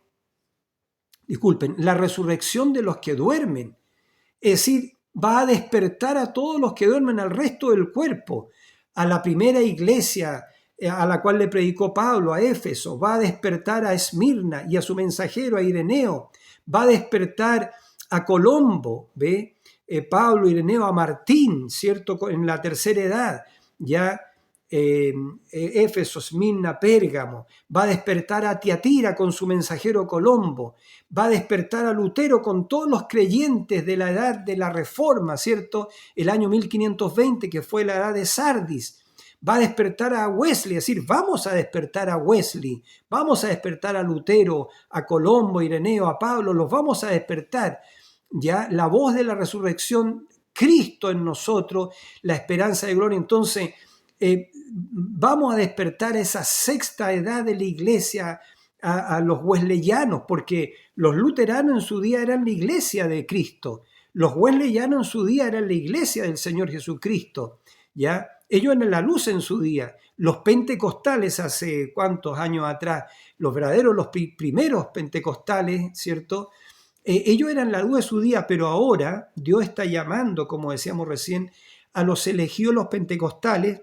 la resurrección de los que duermen. Es decir, va a despertar a todos los que duermen, al resto del cuerpo, a la primera iglesia a la cual le predicó Pablo, a Éfeso, va a despertar a Esmirna y a su mensajero, a Ireneo, va a despertar a Colombo, ¿ve? Pablo, Ireneo, a Martín, ¿cierto? En la tercera edad, ya Éfeso, Esmirna, Pérgamo, va a despertar a Tiatira con su mensajero Colombo, va a despertar a Lutero con todos los creyentes de la edad de la Reforma, ¿cierto? El año 1520, que fue la edad de Sardis. Va a despertar a Wesley, es decir, vamos a despertar a Wesley, vamos a despertar a Lutero, a Colombo, Ireneo, a Pablo, los vamos a despertar. Ya la voz de la resurrección Cristo en nosotros, la esperanza de gloria. Entonces, vamos a despertar esa sexta edad de la iglesia, a los wesleyanos, porque los luteranos en su día eran la iglesia de Cristo, los wesleyanos en su día eran la iglesia del Señor Jesucristo, ¿ya? Ellos eran la luz en su día. Los pentecostales hace cuántos años atrás, los verdaderos, los primeros pentecostales, ¿cierto? Ellos eran la luz de su día, pero ahora Dios está llamando, como decíamos recién, a los elegidos, los pentecostales,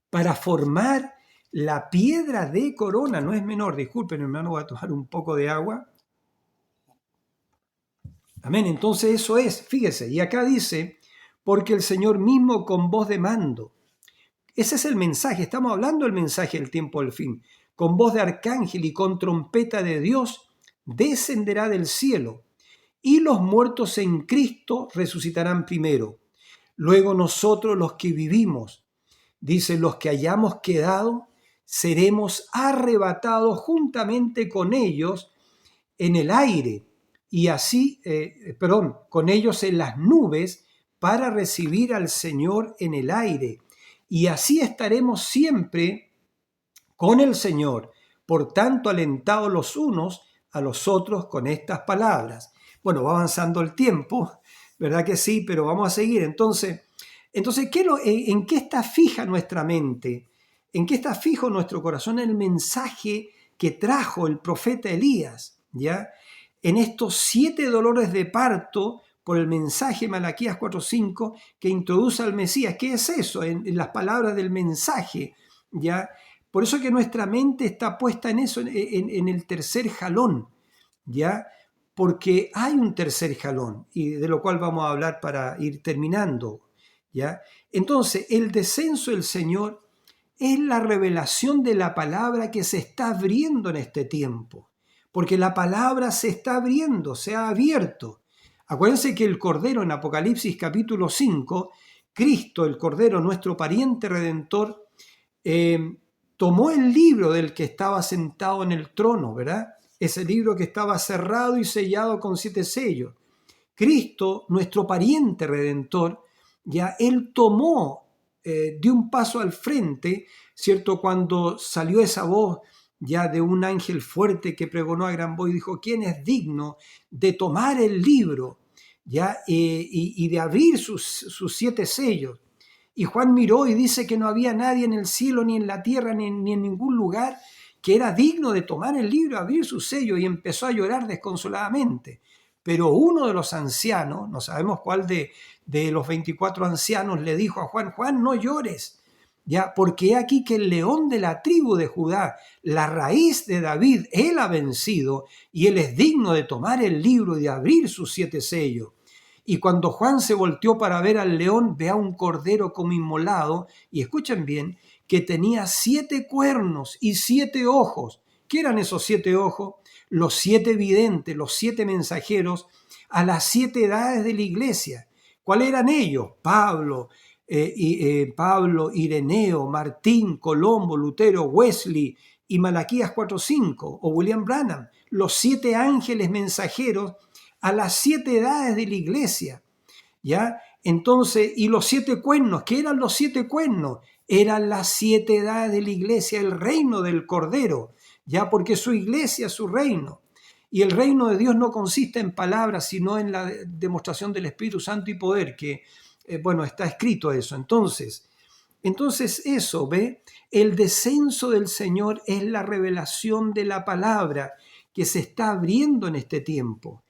para formar la piedra de corona. No es menor, disculpen hermano, voy a tomar un poco de agua. Amén, entonces eso es, fíjese, y acá dice, porque el Señor mismo con voz de mando. Ese es el mensaje, estamos hablando del mensaje del tiempo del fin. Con voz de arcángel y con trompeta de Dios, descenderá del cielo, y los muertos en Cristo resucitarán primero. Luego nosotros los que vivimos, dice, los que hayamos quedado, seremos arrebatados juntamente con ellos en el aire, y así, con ellos en las nubes, para recibir al Señor en el aire. Y así estaremos siempre con el Señor. Por tanto, alentados los unos a los otros con estas palabras. Bueno, va avanzando el tiempo, ¿verdad que sí? Pero vamos a seguir. Entonces ¿en qué está fija nuestra mente? ¿En qué está fijo nuestro corazón? En el mensaje que trajo el profeta Elías, ¿ya? En estos 7 dolores de parto por el mensaje Malaquías 4:5 que introduce al Mesías. ¿Qué es eso? En las palabras del mensaje, ¿ya? Por eso que nuestra mente está puesta en eso, en el tercer jalón, ¿ya? Porque hay un tercer jalón, y de lo cual vamos a hablar para ir terminando, ¿ya? Entonces, el descenso del Señor es la revelación de la palabra que se está abriendo en este tiempo, porque la palabra se está abriendo, se ha abierto. Acuérdense que el Cordero en Apocalipsis capítulo 5, Cristo, el Cordero, nuestro pariente redentor, tomó el libro del que estaba sentado en el trono, ¿verdad? Ese libro que estaba cerrado y sellado con 7 sellos. Cristo, nuestro pariente redentor, ya él tomó de un paso al frente, ¿cierto? Cuando salió esa voz ya de un ángel fuerte que pregonó a gran voz y dijo, ¿quién es digno de tomar el libro, ya? Y de abrir sus 7 sellos? Y Juan miró y dice que no había nadie en el cielo, ni en la tierra, ni en ningún lugar que era digno de tomar el libro, abrir su sello, y empezó a llorar desconsoladamente. Pero uno de los ancianos, no sabemos cuál de los 24 ancianos, le dijo a Juan, Juan, no llores, ya, porque he aquí que el león de la tribu de Judá, la raíz de David, él ha vencido, y él es digno de tomar el libro y de abrir sus 7 sellos. Y cuando Juan se volteó para ver al león, ve a un cordero como inmolado, y escuchen bien, que tenía 7 cuernos y 7 ojos. ¿Qué eran esos 7 ojos? Los 7 videntes, los 7 mensajeros a las 7 edades de la iglesia. ¿Cuáles eran ellos? Pablo, Ireneo, Martín, Colombo, Lutero, Wesley y Malaquías 4:5 o William Branham. Los 7 ángeles mensajeros a las 7 edades de la iglesia, ¿ya? Entonces, y los 7 cuernos, ¿qué eran los 7 cuernos? Eran las 7 edades de la iglesia, el reino del Cordero, ¿ya? Porque su iglesia es su reino. Y el reino de Dios no consiste en palabras, sino en la demostración del Espíritu Santo y poder, que, está escrito eso. Entonces eso, ¿ve? El descenso del Señor es la revelación de la palabra que se está abriendo en este tiempo.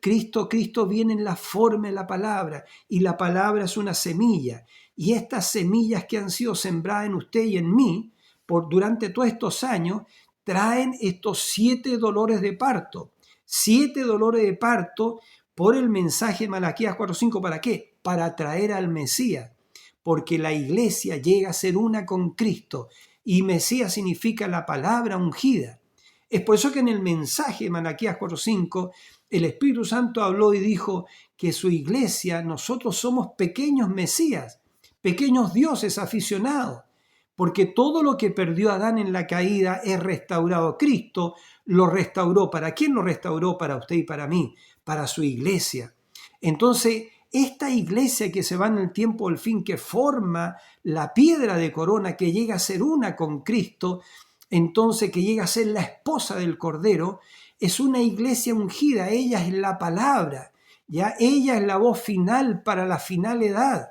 Cristo viene en la forma de la palabra, y la palabra es una semilla. Y estas semillas que han sido sembradas en usted y en mí durante todos estos años, traen estos 7 dolores de parto. 7 dolores de parto por el mensaje de Malaquías 4:5. ¿Para qué? Para atraer al Mesías. Porque la iglesia llega a ser una con Cristo. Y Mesías significa la palabra ungida. Es por eso que en el mensaje de Malaquías 4:5, el Espíritu Santo habló y dijo que su iglesia, nosotros somos pequeños Mesías, pequeños dioses aficionados. Porque todo lo que perdió Adán en la caída es restaurado. Cristo lo restauró. ¿Para quién lo restauró? Para usted y para mí, para su iglesia. Entonces, esta iglesia que se va en el tiempo del fin, que forma la piedra de corona, que llega a ser una con Cristo, entonces que llega a ser la esposa del Cordero, es una iglesia ungida. Ella es la palabra, ya ella es la voz final para la final edad,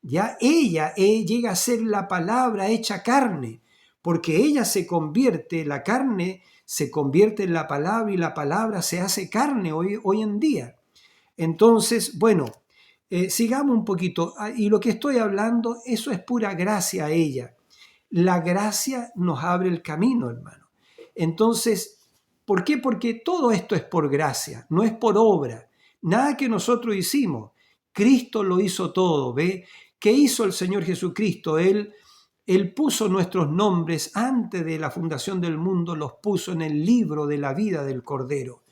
ya ella llega a ser la palabra hecha carne, porque ella se convierte, la carne se convierte en la palabra y la palabra se hace carne hoy en día. Entonces, bueno, sigamos un poquito. Y lo que estoy hablando, eso es pura gracia a ella. La gracia nos abre el camino, hermano. Entonces, ¿por qué? Porque todo esto es por gracia, no es por obra. Nada que nosotros hicimos. Cristo lo hizo todo, ¿ve? ¿Qué hizo el Señor Jesucristo? Él puso nuestros nombres antes de la fundación del mundo, los puso en el libro de la vida del Cordero.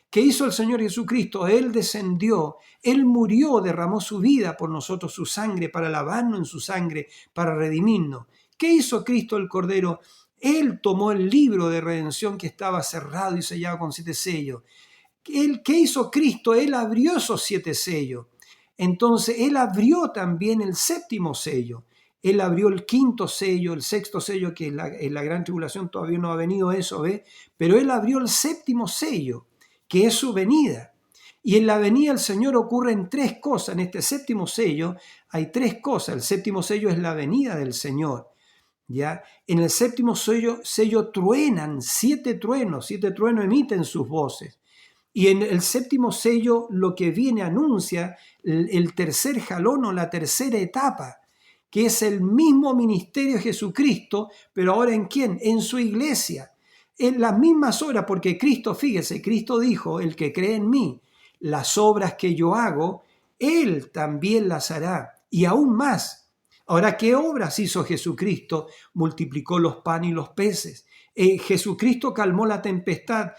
¿Qué hizo el Señor Jesucristo? Él descendió, Él murió, derramó su vida por nosotros, su sangre, para lavarnos en su sangre, para redimirnos. ¿Qué hizo Cristo el Cordero? Él tomó el libro de redención que estaba cerrado y sellado con 7 sellos. ¿Qué hizo Cristo? Él abrió esos 7 sellos. Entonces, Él abrió también el 7º sello. Él abrió el 5º sello, el 6º sello, que en la gran tribulación todavía no ha venido eso, ¿ve? Pero Él abrió el 7º sello, que es su venida. Y en la venida del Señor ocurren 3 cosas. En este 7º sello hay 3 cosas. El 7º sello es la venida del Señor. ¿Ya? En el 7º sello truenan 7 truenos. 7 truenos emiten sus voces. Y en el 7º sello lo que viene anuncia el tercer jalón o la tercera etapa, que es el mismo ministerio de Jesucristo, pero ahora ¿en quién? En su iglesia. En las mismas obras, porque Cristo, fíjese, Cristo dijo, el que cree en mí, las obras que yo hago, Él también las hará, y aún más. Ahora, ¿qué obras hizo Jesucristo? Multiplicó los panes y los peces. Jesucristo calmó la tempestad,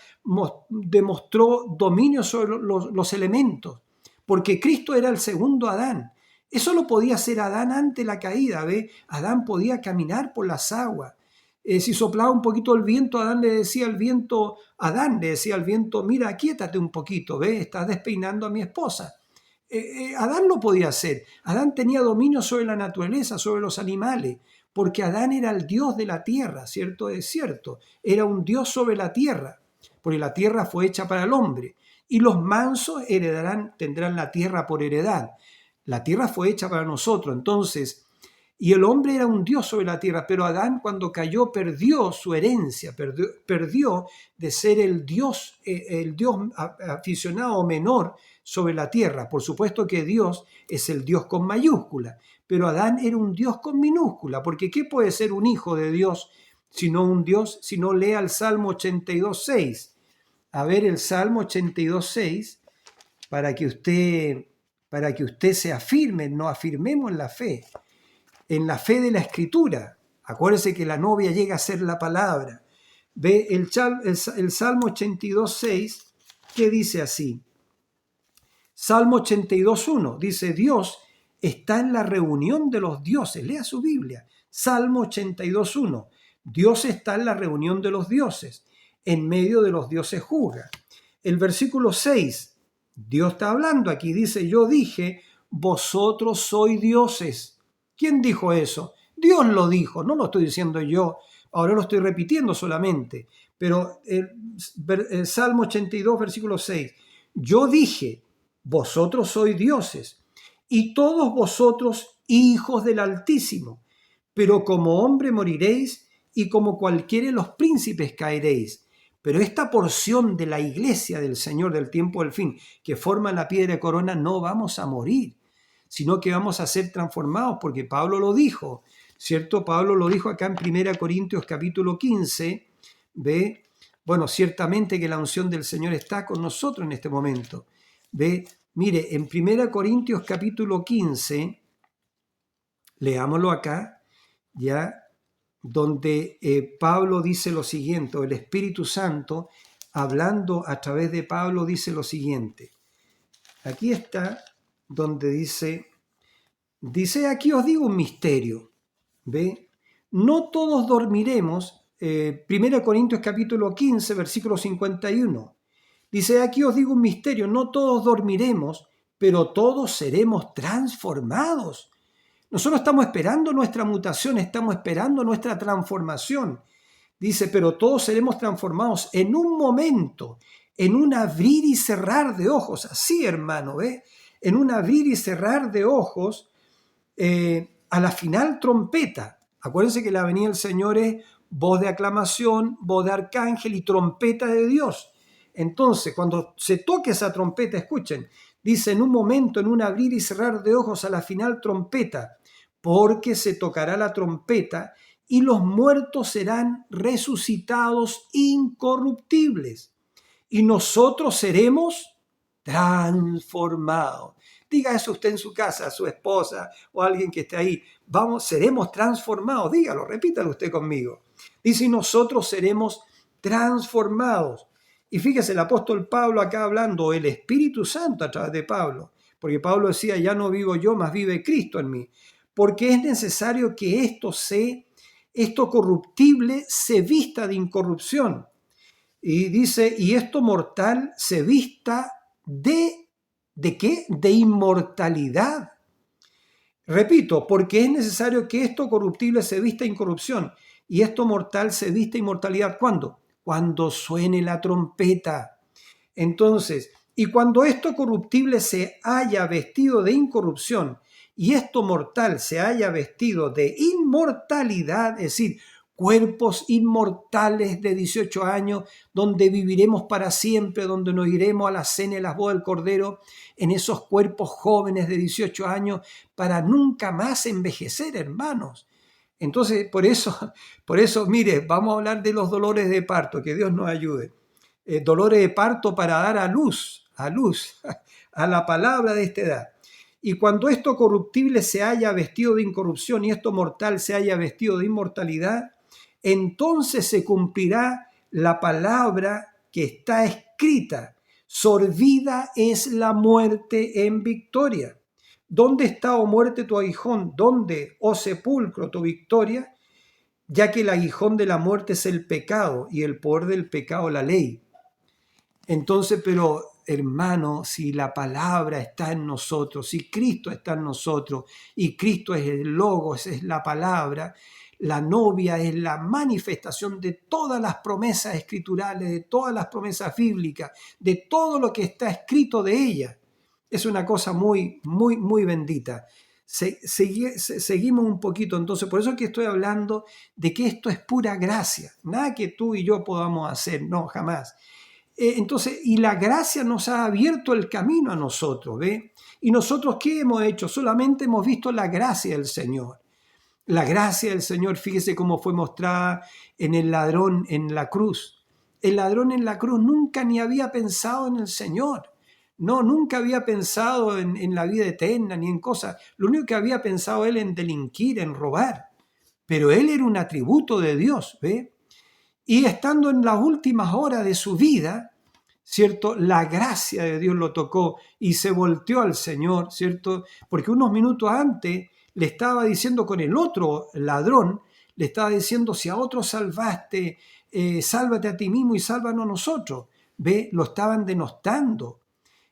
demostró dominio sobre los elementos, porque Cristo era el segundo Adán. Eso lo podía hacer Adán ante la caída, ¿ve? Adán podía caminar por las aguas. Si soplaba un poquito el viento, Adán le decía al viento, mira, aquíétate un poquito, ¿ve? Estás despeinando a mi esposa. Adán lo podía hacer. Adán tenía dominio sobre la naturaleza, sobre los animales, porque Adán era el Dios de la tierra, ¿cierto? Es cierto, era un Dios sobre la tierra, porque la tierra fue hecha para el hombre, y los mansos tendrán la tierra por heredad. La tierra fue hecha para nosotros, entonces, y el hombre era un Dios sobre la tierra, pero Adán cuando cayó perdió su herencia, perdió de ser el Dios aficionado menor sobre la tierra. Por supuesto que Dios es el Dios con mayúscula, pero Adán era un Dios con minúscula, porque ¿qué puede ser un hijo de Dios sino un Dios? Si no, lea el Salmo 82.6. A ver el Salmo 82.6 para que usted se afirme, nos afirmemos en la fe de la Escritura. Acuérdese que la novia llega a ser la palabra. Ve el Salmo 82.6, que dice así. Salmo 82.1 dice, Dios está en la reunión de los dioses. Lea su Biblia. Salmo 82.1. Dios está en la reunión de los dioses. En medio de los dioses juzga. El versículo 6, Dios está hablando aquí. Dice, yo dije, vosotros sois dioses. ¿Quién dijo eso? Dios lo dijo, no lo estoy diciendo yo. Ahora lo estoy repitiendo solamente. Pero el Salmo 82, versículo 6. Yo dije, vosotros sois dioses, y todos vosotros hijos del Altísimo, pero como hombre moriréis, y como cualquiera de los príncipes caeréis. Pero esta porción de la iglesia del Señor del tiempo del fin, que forma la piedra de corona, no vamos a morir, sino que vamos a ser transformados, porque Pablo lo dijo, ¿cierto? Pablo lo dijo acá en 1 Corintios capítulo 15, ¿ve? Bueno, ciertamente que la unción del Señor está con nosotros en este momento. ¿Ve? Mire, en 1 Corintios capítulo 15, leámoslo acá, ya, donde Pablo dice lo siguiente, el Espíritu Santo, hablando a través de Pablo, dice lo siguiente. Aquí está, donde dice, aquí os digo un misterio, ¿ve? No todos dormiremos, 1 Corintios capítulo 15, versículo 51. Dice, aquí os digo un misterio, no todos dormiremos, pero todos seremos transformados. Nosotros estamos esperando nuestra mutación, estamos esperando nuestra transformación. Dice, pero todos seremos transformados en un momento, en un abrir y cerrar de ojos. Así, hermano, ¿ve? En un abrir y cerrar de ojos, a la final trompeta. Acuérdense que la venida del Señor es voz de aclamación, voz de arcángel y trompeta de Dios. Entonces, cuando se toque esa trompeta, escuchen, dice en un momento, en un abrir y cerrar de ojos, a la final trompeta, porque se tocará la trompeta y los muertos serán resucitados incorruptibles y nosotros seremos transformados. Diga eso usted en su casa, a su esposa o a alguien que esté ahí. Seremos transformados. Dígalo, repítalo usted conmigo. Dice, y nosotros seremos transformados. Y fíjese, el apóstol Pablo acá hablando, el Espíritu Santo a través de Pablo, porque Pablo decía, ya no vivo yo, mas vive Cristo en mí. Porque es necesario que esto corruptible se vista de incorrupción. Y dice, y esto mortal se vista ¿de qué? De inmortalidad. Repito, porque es necesario que esto corruptible se vista de incorrupción y esto mortal se vista de inmortalidad. ¿Cuándo? Cuando suene la trompeta. Entonces, y cuando esto corruptible se haya vestido de incorrupción y esto mortal se haya vestido de inmortalidad, es decir, cuerpos inmortales de 18 años, donde viviremos para siempre, donde nos iremos a la cena y las bodas del Cordero, en esos cuerpos jóvenes de 18 años, para nunca más envejecer, hermanos. Entonces, por eso, mire, vamos a hablar de los dolores de parto, que Dios nos ayude. Dolores de parto para dar a luz, a la palabra de esta edad. Y cuando esto corruptible se haya vestido de incorrupción y esto mortal se haya vestido de inmortalidad, entonces se cumplirá la palabra que está escrita. Sorbida es la muerte en victoria. ¿Dónde está, oh muerte, tu aguijón? ¿Dónde, oh sepulcro, tu victoria? Ya que el aguijón de la muerte es el pecado y el poder del pecado la ley. Entonces, pero hermano, si la palabra está en nosotros, si Cristo está en nosotros y Cristo es el Logos, es la palabra, la novia es la manifestación de todas las promesas escriturales, de todas las promesas bíblicas, de todo lo que está escrito de ella. Es una cosa muy, muy, muy bendita. Seguimos un poquito, entonces, por eso es que estoy hablando de que esto es pura gracia. Nada que tú y yo podamos hacer, no, jamás. Entonces, y la gracia nos ha abierto el camino a nosotros, ¿ve? Y nosotros, ¿qué hemos hecho? Solamente hemos visto la gracia del Señor. La gracia del Señor, fíjese cómo fue mostrada en el ladrón en la cruz. El ladrón en la cruz nunca ni había pensado en el Señor. No, nunca había pensado en la vida eterna ni en cosas. Lo único que había pensado él en delinquir, en robar. Pero él era un atributo de Dios, ¿ve? Y estando en las últimas horas de su vida, ¿cierto? La gracia de Dios lo tocó y se volteó al Señor, ¿cierto? Porque unos minutos antes le estaba diciendo con el otro ladrón, le estaba diciendo, si a otro salvaste, sálvate a ti mismo y sálvanos a nosotros. ¿Ve? Lo estaban denostando.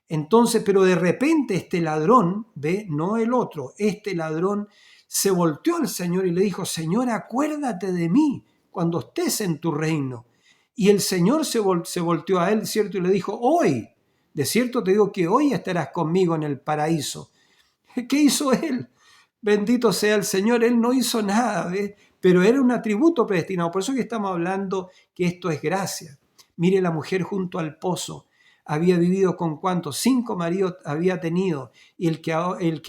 Entonces, pero de repente este ladrón, ¿ve? No el otro, este ladrón se volteó al Señor y le dijo, Señor, acuérdate de mí cuando estés en tu reino. Y el Señor se volteó a él, ¿cierto? Y le dijo, hoy, de cierto te digo que hoy estarás conmigo en el paraíso. ¿Qué hizo él? Bendito sea el Señor, él no hizo nada, ¿ves? Pero era un atributo predestinado. Por eso que estamos hablando que esto es gracia. Mire, la mujer junto al pozo había vivido con ¿cuántos? 5 maridos había tenido, y el que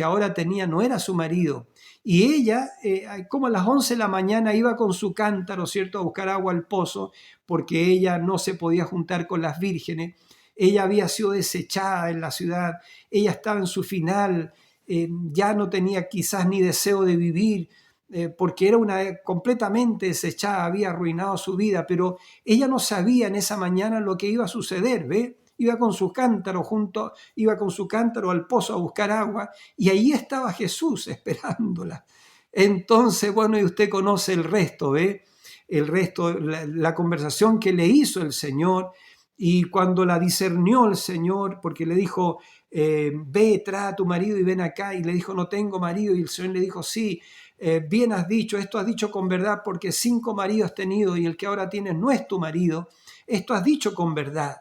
ahora tenía no era su marido. Y ella, como a las 11 de la mañana, iba con su cántaro, ¿cierto?, a buscar agua al pozo, porque ella no se podía juntar con las vírgenes. Ella había sido desechada en la ciudad, ella estaba en su final, ya no tenía quizás ni deseo de vivir, porque era completamente desechada, había arruinado su vida, pero ella no sabía en esa mañana lo que iba a suceder, ¿ve? Iba con su cántaro al pozo a buscar agua, y ahí estaba Jesús esperándola. Entonces, bueno, y usted conoce el resto, ¿ve? El resto, la conversación que le hizo el Señor, Y cuando la discernió el Señor, porque le dijo, ve, trae a tu marido y ven acá, y le dijo, no tengo marido, y el Señor le dijo, sí, bien has dicho, esto has dicho con verdad, porque 5 maridos has tenido y el que ahora tienes no es tu marido, esto has dicho con verdad.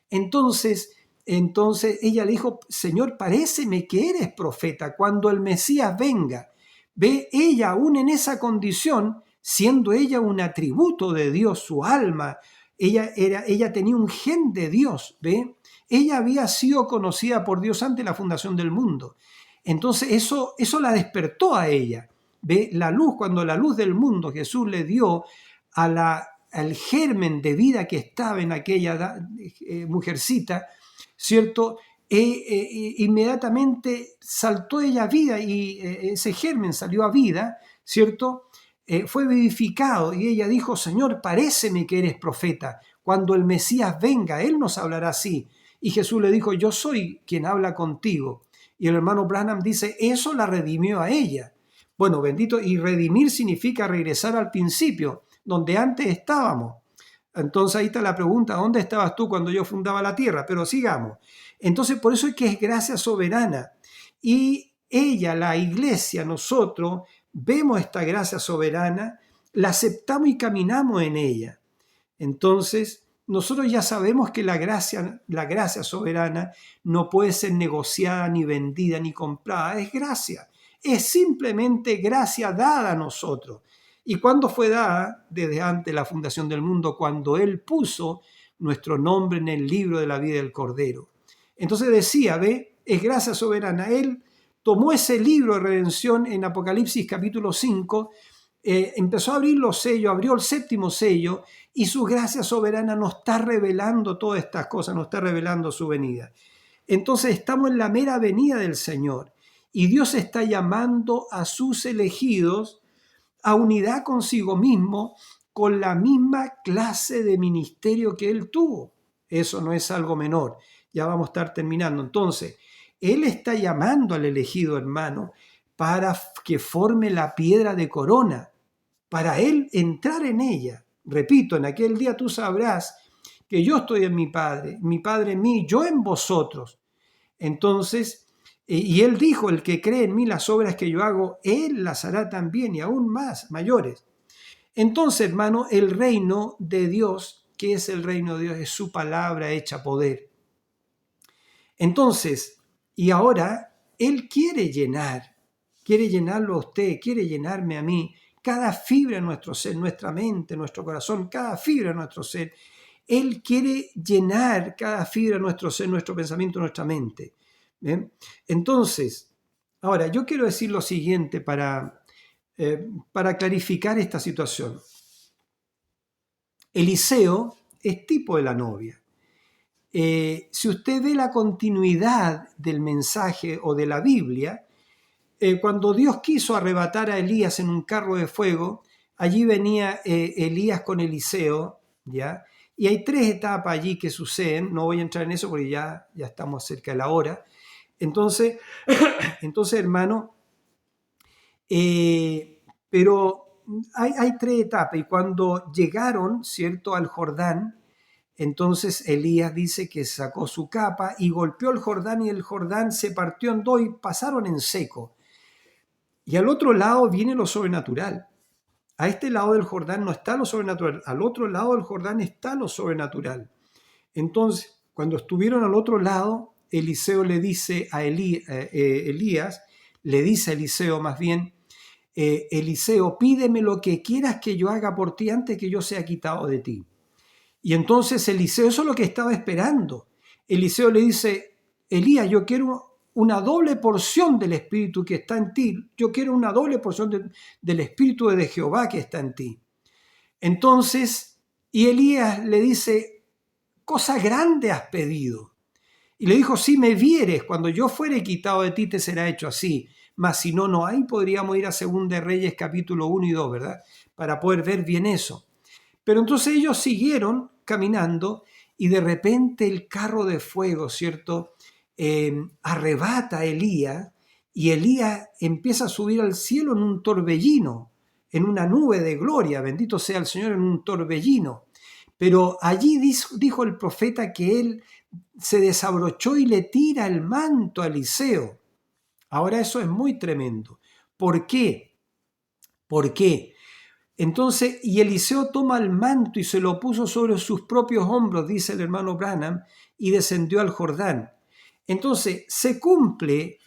Entonces ella le dijo, Señor, paréceme que eres profeta cuando el Mesías venga. Ve, ella aún en esa condición, siendo ella un atributo de Dios, su alma, ella tenía un gen de Dios, ¿ve? Ella había sido conocida por Dios antes de la fundación del mundo. Entonces eso la despertó a ella, ¿ve? La luz, cuando la luz del mundo Jesús le dio al germen de vida que estaba en aquella mujercita, ¿cierto? Inmediatamente saltó ella a vida y ese germen salió a vida, ¿cierto? Fue vivificado y ella dijo, Señor, paréceme que eres profeta. Cuando el Mesías venga, Él nos hablará así. Y Jesús le dijo, yo soy quien habla contigo. Y el hermano Branham dice, eso la redimió a ella. Bueno, bendito, y redimir significa regresar al principio, donde antes estábamos. Entonces ahí está la pregunta, ¿dónde estabas tú cuando yo fundaba la tierra? Pero sigamos. Entonces por eso es que es gracia soberana. Y ella, la iglesia, nosotros vemos esta gracia soberana, la aceptamos y caminamos en ella. Entonces nosotros ya sabemos que la gracia soberana no puede ser negociada, ni vendida, ni comprada. Es gracia. Es simplemente gracia dada a nosotros. ¿Y cuándo fue dada? Desde antes de la fundación del mundo, cuando Él puso nuestro nombre en el libro de la vida del Cordero. Entonces decía, ve, es gracia soberana. Él tomó ese libro de redención en Apocalipsis capítulo 5, empezó a abrir los sellos, abrió el 7º sello y su gracia soberana nos está revelando todas estas cosas, nos está revelando su venida. Entonces estamos en la mera venida del Señor y Dios está llamando a sus elegidos a unidad consigo mismo con la misma clase de ministerio que Él tuvo. Eso no es algo menor. Ya vamos a estar terminando. Entonces, Él está llamando al elegido hermano para que forme la piedra de corona, para Él entrar en ella. Repito, en aquel día tú sabrás que yo estoy en mi Padre en mí, yo en vosotros. Entonces, y Él dijo, el que cree en mí, las obras que yo hago, Él las hará también y aún más, mayores. Entonces, hermano, el reino de Dios, ¿qué es el reino de Dios? Es su palabra hecha poder. Entonces, y ahora, Él quiere llenarlo a usted, quiere llenarme a mí, cada fibra de nuestro ser, nuestra mente, nuestro corazón, cada fibra de nuestro ser. Él quiere llenar cada fibra de nuestro ser, nuestro pensamiento, nuestra mente. ¿Bien? Entonces, ahora yo quiero decir lo siguiente para clarificar esta situación. Eliseo es tipo de la novia. Si usted ve la continuidad del mensaje o de la Biblia, cuando Dios quiso arrebatar a Elías en un carro de fuego, allí venía Elías con Eliseo, ¿ya? Y hay 3 etapas allí que suceden, no voy a entrar en eso porque ya estamos cerca de la hora. Entonces hermano, pero hay 3 etapas y cuando llegaron, ¿cierto?, al Jordán, entonces Elías dice que sacó su capa y golpeó el Jordán y el Jordán se partió en 2 y pasaron en seco. Y al otro lado viene lo sobrenatural. A este lado del Jordán no está lo sobrenatural, al otro lado del Jordán está lo sobrenatural. Entonces, cuando estuvieron al otro lado, Eliseo le dice a Elías, le dice a Eliseo más bien, Eliseo, pídeme lo que quieras que yo haga por ti antes que yo sea quitado de ti. Y entonces Eliseo, eso es lo que estaba esperando. Eliseo le dice, Elías, yo quiero una doble porción del Espíritu que está en ti. Yo quiero una doble porción del Espíritu de Jehová que está en ti. Entonces, y Elías le dice, cosa grande has pedido. Y le dijo, si me vieres, cuando yo fuere quitado de ti te será hecho así. Mas si no, no hay, podríamos ir a 2 de Reyes capítulo 1 y 2, ¿verdad? Para poder ver bien eso. Pero entonces ellos siguieron caminando y de repente el carro de fuego, ¿cierto? Arrebata a Elías y Elías empieza a subir al cielo en un torbellino, en una nube de gloria, bendito sea el Señor, en un torbellino. Pero allí dijo el profeta que él se desabrochó y le tira el manto a Eliseo. Ahora eso es muy tremendo. ¿Por qué? ¿Por qué? Entonces, y Eliseo toma el manto y se lo puso sobre sus propios hombros, dice el hermano Branham, y descendió al Jordán. Entonces, se cumple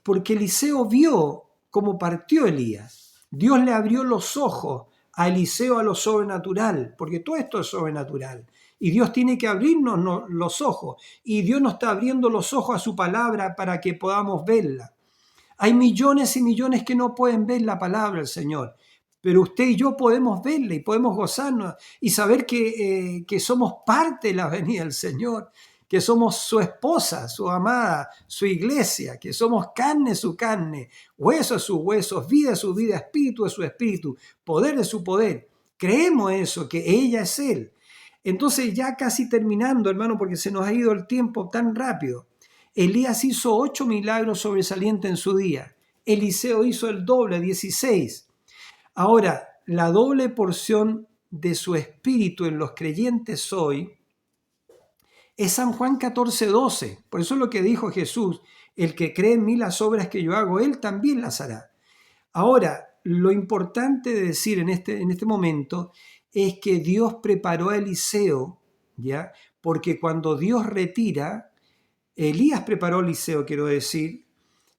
porque Eliseo vio cómo partió Elías. Dios le abrió los ojos a Eliseo a lo sobrenatural, porque todo esto es sobrenatural. Y Dios tiene que abrirnos los ojos. Y Dios nos está abriendo los ojos a su palabra para que podamos verla. Hay millones y millones que no pueden ver la palabra del Señor, pero usted y yo podemos verla y podemos gozarnos y saber que somos parte de la venida del Señor, que somos su esposa, su amada, su iglesia, que somos carne de su carne, hueso de sus huesos, vida de su vida, espíritu de su espíritu, poder de su poder. Creemos eso, que ella es Él. Entonces ya casi terminando, hermano, porque se nos ha ido el tiempo tan rápido. Elías hizo 8 milagros sobresalientes en su día. Eliseo hizo el doble, 16. Ahora, la doble porción de su espíritu en los creyentes hoy es San Juan 14:12. Por eso es lo que dijo Jesús: el que cree en mí, las obras que yo hago, él también las hará. Ahora, lo importante de decir en este momento es que Dios preparó a Eliseo, ¿ya? Porque cuando Dios retira, Elías preparó a Eliseo, quiero decir,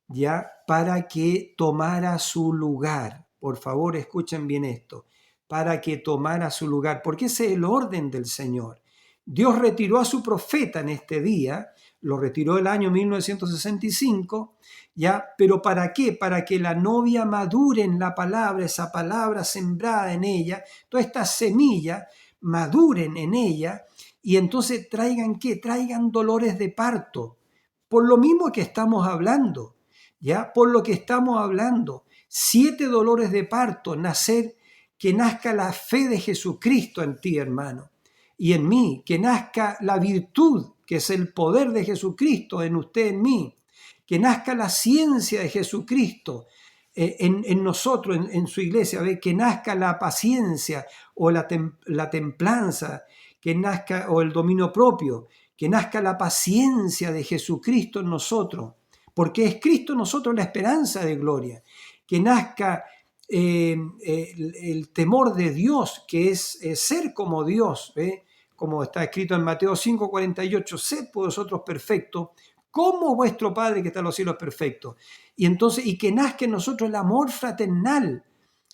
ya, para que tomara su lugar. Por favor, escuchen bien esto. Para que tomara su lugar, porque ese es el orden del Señor. Dios retiró a su profeta en este día, lo retiró el año 1965, ya, pero ¿para qué? Para que la novia madure en la palabra, esa palabra sembrada en ella, todas estas semillas maduren en ella y entonces traigan ¿qué? Traigan dolores de parto. Por lo mismo que estamos hablando, ¿ya? Por lo que estamos hablando. 7 dolores de parto, que nazca la fe de Jesucristo en ti, hermano, y en mí, que nazca la virtud, que es el poder de Jesucristo en usted, en mí, que nazca la ciencia de Jesucristo en nosotros, en su iglesia, ¿ve? Que nazca la paciencia o la templanza, que nazca, o el dominio propio, que nazca la paciencia de Jesucristo en nosotros, porque es Cristo en nosotros la esperanza de gloria, que nazca el temor de Dios, que es ser como Dios, como está escrito en Mateo 5:48, sed vosotros perfectos, como vuestro Padre que está en los cielos perfecto. Y entonces, y que nazca en nosotros el amor fraternal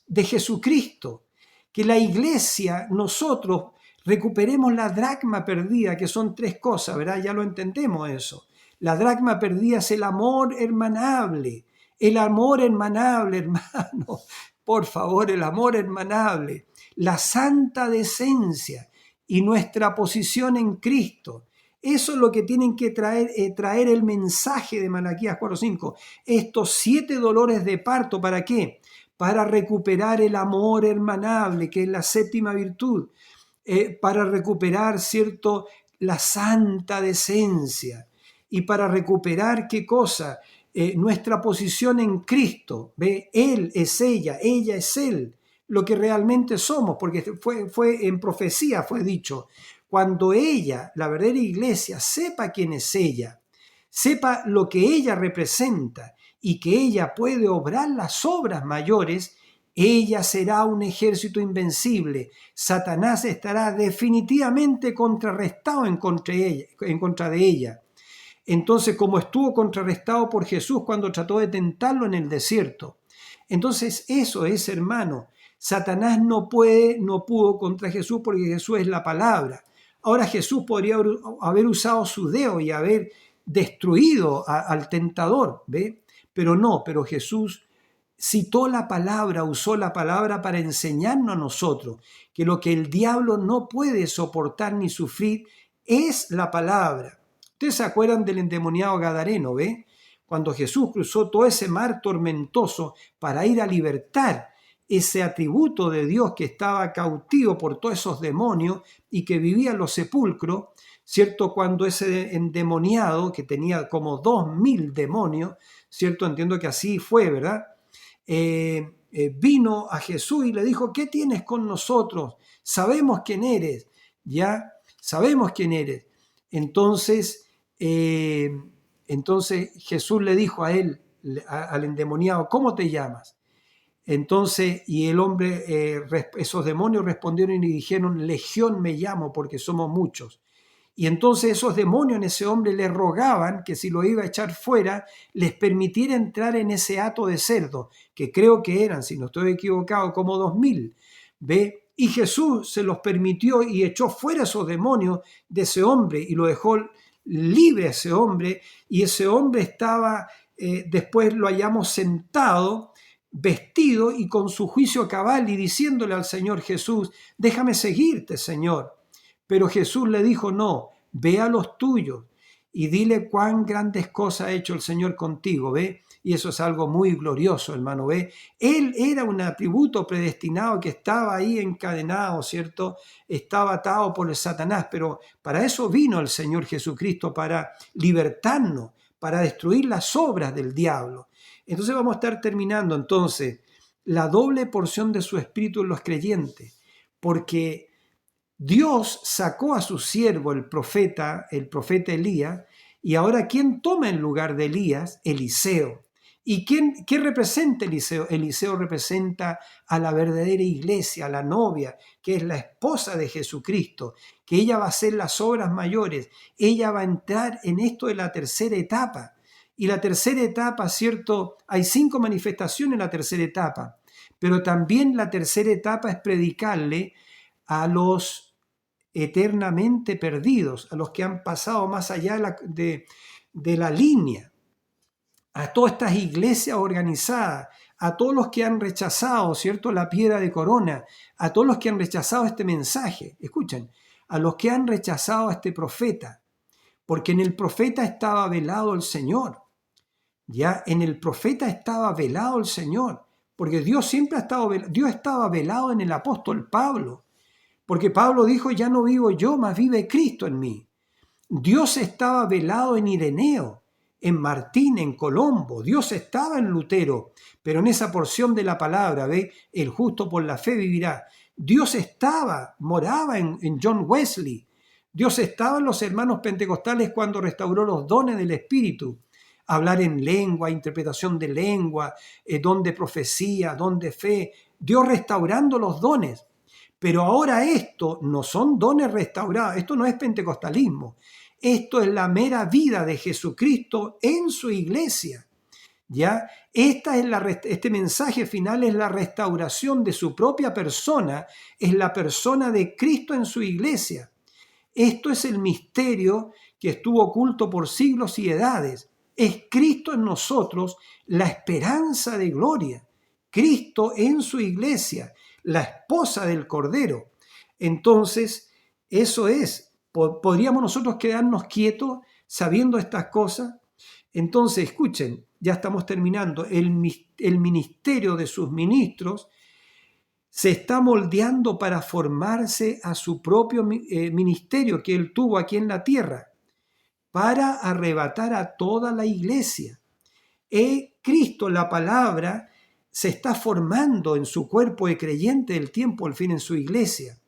de Jesucristo, que la iglesia, nosotros, recuperemos la dracma perdida, que son 3 cosas, ¿verdad? Ya lo entendemos eso. La dracma perdida es el amor hermanable, hermano, por favor, el amor hermanable, la santa decencia y nuestra posición en Cristo. Eso es lo que tienen que traer el mensaje de Malaquías 4:5. Estos 7 dolores de parto, ¿para qué? Para recuperar el amor hermanable, que es la 7ª virtud, para recuperar, ¿cierto?, la santa decencia, y para recuperar, ¿qué cosa? Nuestra posición en Cristo, ¿ve? Él es ella es Él, lo que realmente somos, porque fue en profecía, fue dicho, cuando ella, la verdadera iglesia, sepa quién es ella, sepa lo que ella representa y que ella puede obrar las obras mayores, ella será un ejército invencible. Satanás estará definitivamente contrarrestado en contra de ella. Entonces, como estuvo contrarrestado por Jesús cuando trató de tentarlo en el desierto. Entonces, eso es, hermano. Satanás no pudo contra Jesús porque Jesús es la palabra. Ahora Jesús podría haber usado su dedo y haber destruido al tentador, ¿ve? Pero Jesús citó la palabra, usó la palabra para enseñarnos a nosotros que lo que el diablo no puede soportar ni sufrir es la palabra. ¿Ustedes se acuerdan del endemoniado gadareno, ve? Cuando Jesús cruzó todo ese mar tormentoso para ir a libertar ese atributo de Dios que estaba cautivo por todos esos demonios y que vivía en los sepulcros, ¿cierto? Cuando ese endemoniado, que tenía como 2000 demonios, ¿cierto? Entiendo que así fue, ¿verdad? Vino a Jesús y le dijo: ¿qué tienes con nosotros? Sabemos quién eres. ya sabemos quién eres. Entonces, entonces Jesús le dijo a él, al endemoniado, ¿cómo te llamas? Entonces, y el hombre, esos demonios respondieron y dijeron, Legión me llamo porque somos muchos. Y entonces esos demonios en ese hombre le rogaban que si lo iba a echar fuera, les permitiera entrar en ese hato de cerdo, que creo que eran, si no estoy equivocado, como 2000. ¿Ve? Y Jesús se los permitió y echó fuera esos demonios de ese hombre y lo dejó libre a ese hombre. Y ese hombre estaba, después lo hallamos sentado, vestido y con su juicio cabal y diciéndole al Señor Jesús, déjame seguirte, Señor. Pero Jesús le dijo, no, ve a los tuyos y dile cuán grandes cosas ha hecho el Señor contigo, ¿ve? Y eso es algo muy glorioso, hermano, ¿ve? Él era un atributo predestinado que estaba ahí encadenado, ¿cierto? Estaba atado por el Satanás, pero para eso vino el Señor Jesucristo, para libertarnos, para destruir las obras del diablo. Entonces vamos a estar terminando entonces la doble porción de su espíritu en los creyentes, porque Dios sacó a su siervo, el profeta Elías, y ahora ¿quién toma en lugar de Elías? Eliseo. ¿Y qué representa Eliseo? Eliseo representa a la verdadera iglesia, a la novia, que es la esposa de Jesucristo, que ella va a hacer las obras mayores, ella va a entrar en esto de la tercera etapa. Y la tercera etapa, ¿cierto? Hay 5 manifestaciones en la tercera etapa, pero también la tercera etapa es predicarle a los eternamente perdidos, a los que han pasado más allá de la línea, a todas estas iglesias organizadas, a todos los que han rechazado, ¿cierto?, la piedra de corona, a todos los que han rechazado este mensaje. Escuchen, a los que han rechazado a este profeta, porque en el profeta estaba velado el Señor. Ya en el profeta estaba velado el Señor, porque Dios siempre ha estado velado. Dios estaba velado en el apóstol Pablo. Porque Pablo dijo, ya no vivo yo, mas vive Cristo en mí. Dios estaba velado en Ireneo, en Martín, en Colombo. Dios estaba en Lutero, pero en esa porción de la palabra, ¿ve? El justo por la fe vivirá. Dios moraba en John Wesley. Dios estaba en los hermanos pentecostales cuando restauró los dones del Espíritu. Hablar en lengua, interpretación de lengua, don de profecía, don de fe. Dios restaurando los dones. Pero ahora esto no son dones restaurados, esto no es pentecostalismo, esto es la mera vida de Jesucristo en su iglesia. ¿Ya? Este mensaje final es la restauración de su propia persona, es la persona de Cristo en su iglesia. Esto es el misterio que estuvo oculto por siglos y edades. Es Cristo en nosotros, la esperanza de gloria. Cristo en su iglesia, la esposa del Cordero. Entonces, eso es. ¿Podríamos nosotros quedarnos quietos sabiendo estas cosas? Entonces, escuchen, ya estamos terminando. El ministerio de sus ministros se está moldeando para formarse a su propio ministerio que él tuvo aquí en la tierra, para arrebatar a toda la iglesia. Cristo, la palabra, se está formando en su cuerpo de creyente del tiempo, al fin en su iglesia.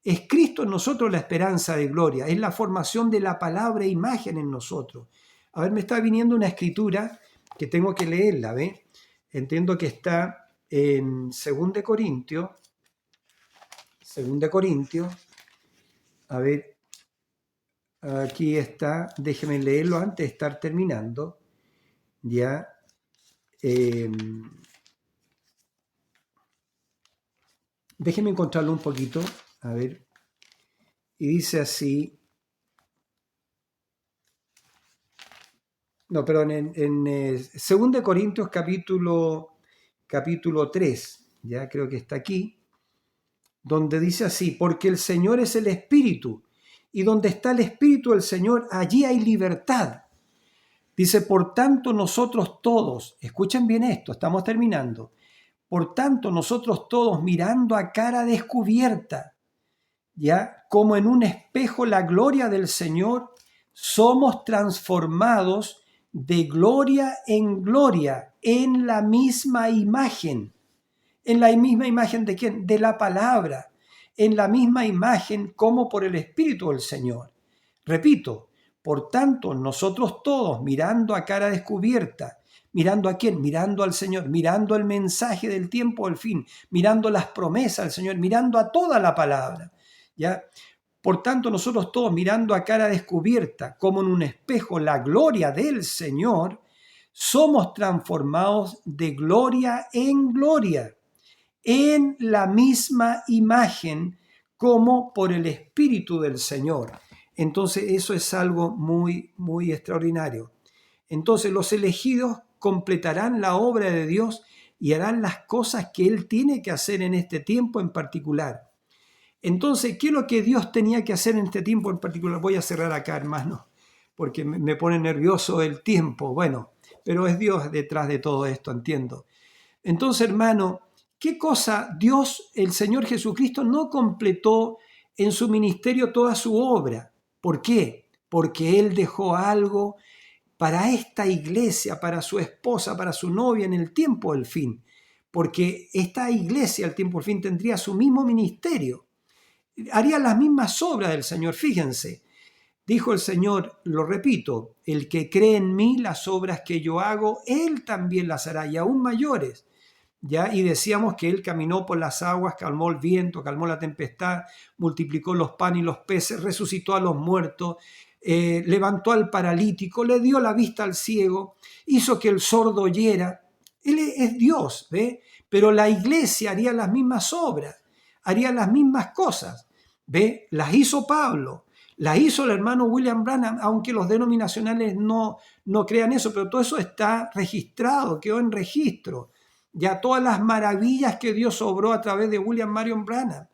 Es Cristo en nosotros la esperanza de gloria, es la formación de la palabra e imagen en nosotros. A ver, me está viniendo una escritura que tengo que leerla, ¿ve? Entiendo que está en 2 Corintios, a ver, aquí está, déjeme leerlo antes de estar terminando, ya. Déjeme encontrarlo un poquito, a ver, y dice así, no, perdón, en 2 Corintios capítulo 3, ya creo que está aquí, donde dice así, porque el Señor es el Espíritu, y donde está el Espíritu del Señor, allí hay libertad. Dice, por tanto nosotros todos, escuchen bien esto, estamos terminando, por tanto nosotros todos mirando a cara descubierta, ya como en un espejo la gloria del Señor, somos transformados de gloria en gloria, en la misma imagen. ¿En la misma imagen de quién? De la palabra. en la misma imagen como por el Espíritu del Señor. Repito, por tanto, nosotros todos mirando a cara descubierta, ¿mirando a quién? Mirando al Señor, mirando el mensaje del tiempo del fin, mirando las promesas del Señor, mirando a toda la palabra, ¿ya? Por tanto, nosotros todos mirando a cara descubierta, como en un espejo, la gloria del Señor, somos transformados de gloria en la misma imagen como por el Espíritu del Señor. Entonces, eso es algo muy, muy extraordinario. Entonces, los elegidos completarán la obra de Dios y harán las cosas que Él tiene que hacer en este tiempo en particular. Entonces, ¿qué es lo que Dios tenía que hacer en este tiempo en particular? Voy a cerrar acá, hermano, porque me pone nervioso el tiempo. Bueno, pero es Dios detrás de todo esto, entiendo. Entonces, hermano, ¿qué cosa Dios, el Señor Jesucristo, no completó en su ministerio toda su obra? ¿Por qué? Porque Él dejó algo para esta iglesia, para su esposa, para su novia en el tiempo del fin. Porque esta iglesia al tiempo del fin tendría su mismo ministerio. Haría las mismas obras del Señor, fíjense. Dijo el Señor, lo repito, el que cree en mí, las obras que yo hago, Él también las hará, y aún mayores. ¿Ya? Y decíamos que Él caminó por las aguas, calmó el viento, calmó la tempestad, multiplicó los panes y los peces, resucitó a los muertos, levantó al paralítico, le dio la vista al ciego, hizo que el sordo oyera. Él es Dios, ¿ve? Pero la iglesia haría las mismas obras, haría las mismas cosas, ¿ve? Las hizo Pablo, las hizo el hermano William Branham, aunque los denominacionales no crean eso, pero todo eso está registrado, quedó en registro. Ya todas las maravillas que Dios obró a través de William Marion Branham.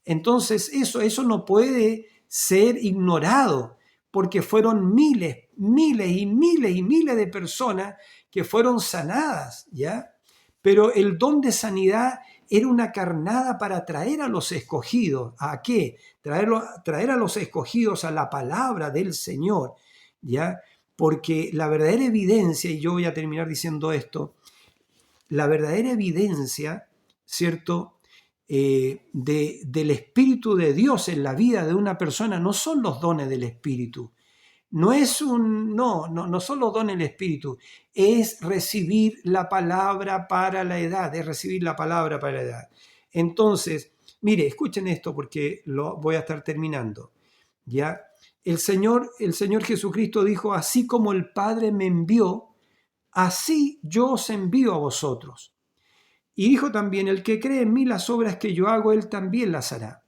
Entonces eso no puede ser ignorado, porque fueron miles, miles y miles y miles de personas que fueron sanadas, ¿ya? Pero el don de sanidad era una carnada para traer a los escogidos. ¿A qué? Traer a los escogidos a la palabra del Señor, ¿ya? Porque la verdadera evidencia, y yo voy a terminar diciendo esto, la verdadera evidencia, ¿cierto?, del Espíritu de Dios en la vida de una persona no son los dones del Espíritu. No son los dones del Espíritu. Es recibir la palabra para la edad. Es recibir la palabra para la edad. Entonces, mire, escuchen esto porque lo voy a estar terminando. ¿Ya? El Señor Jesucristo dijo, así como el Padre me envió, así yo os envío a vosotros. Y dijo también, el que cree en mí, las obras que yo hago, él también las hará.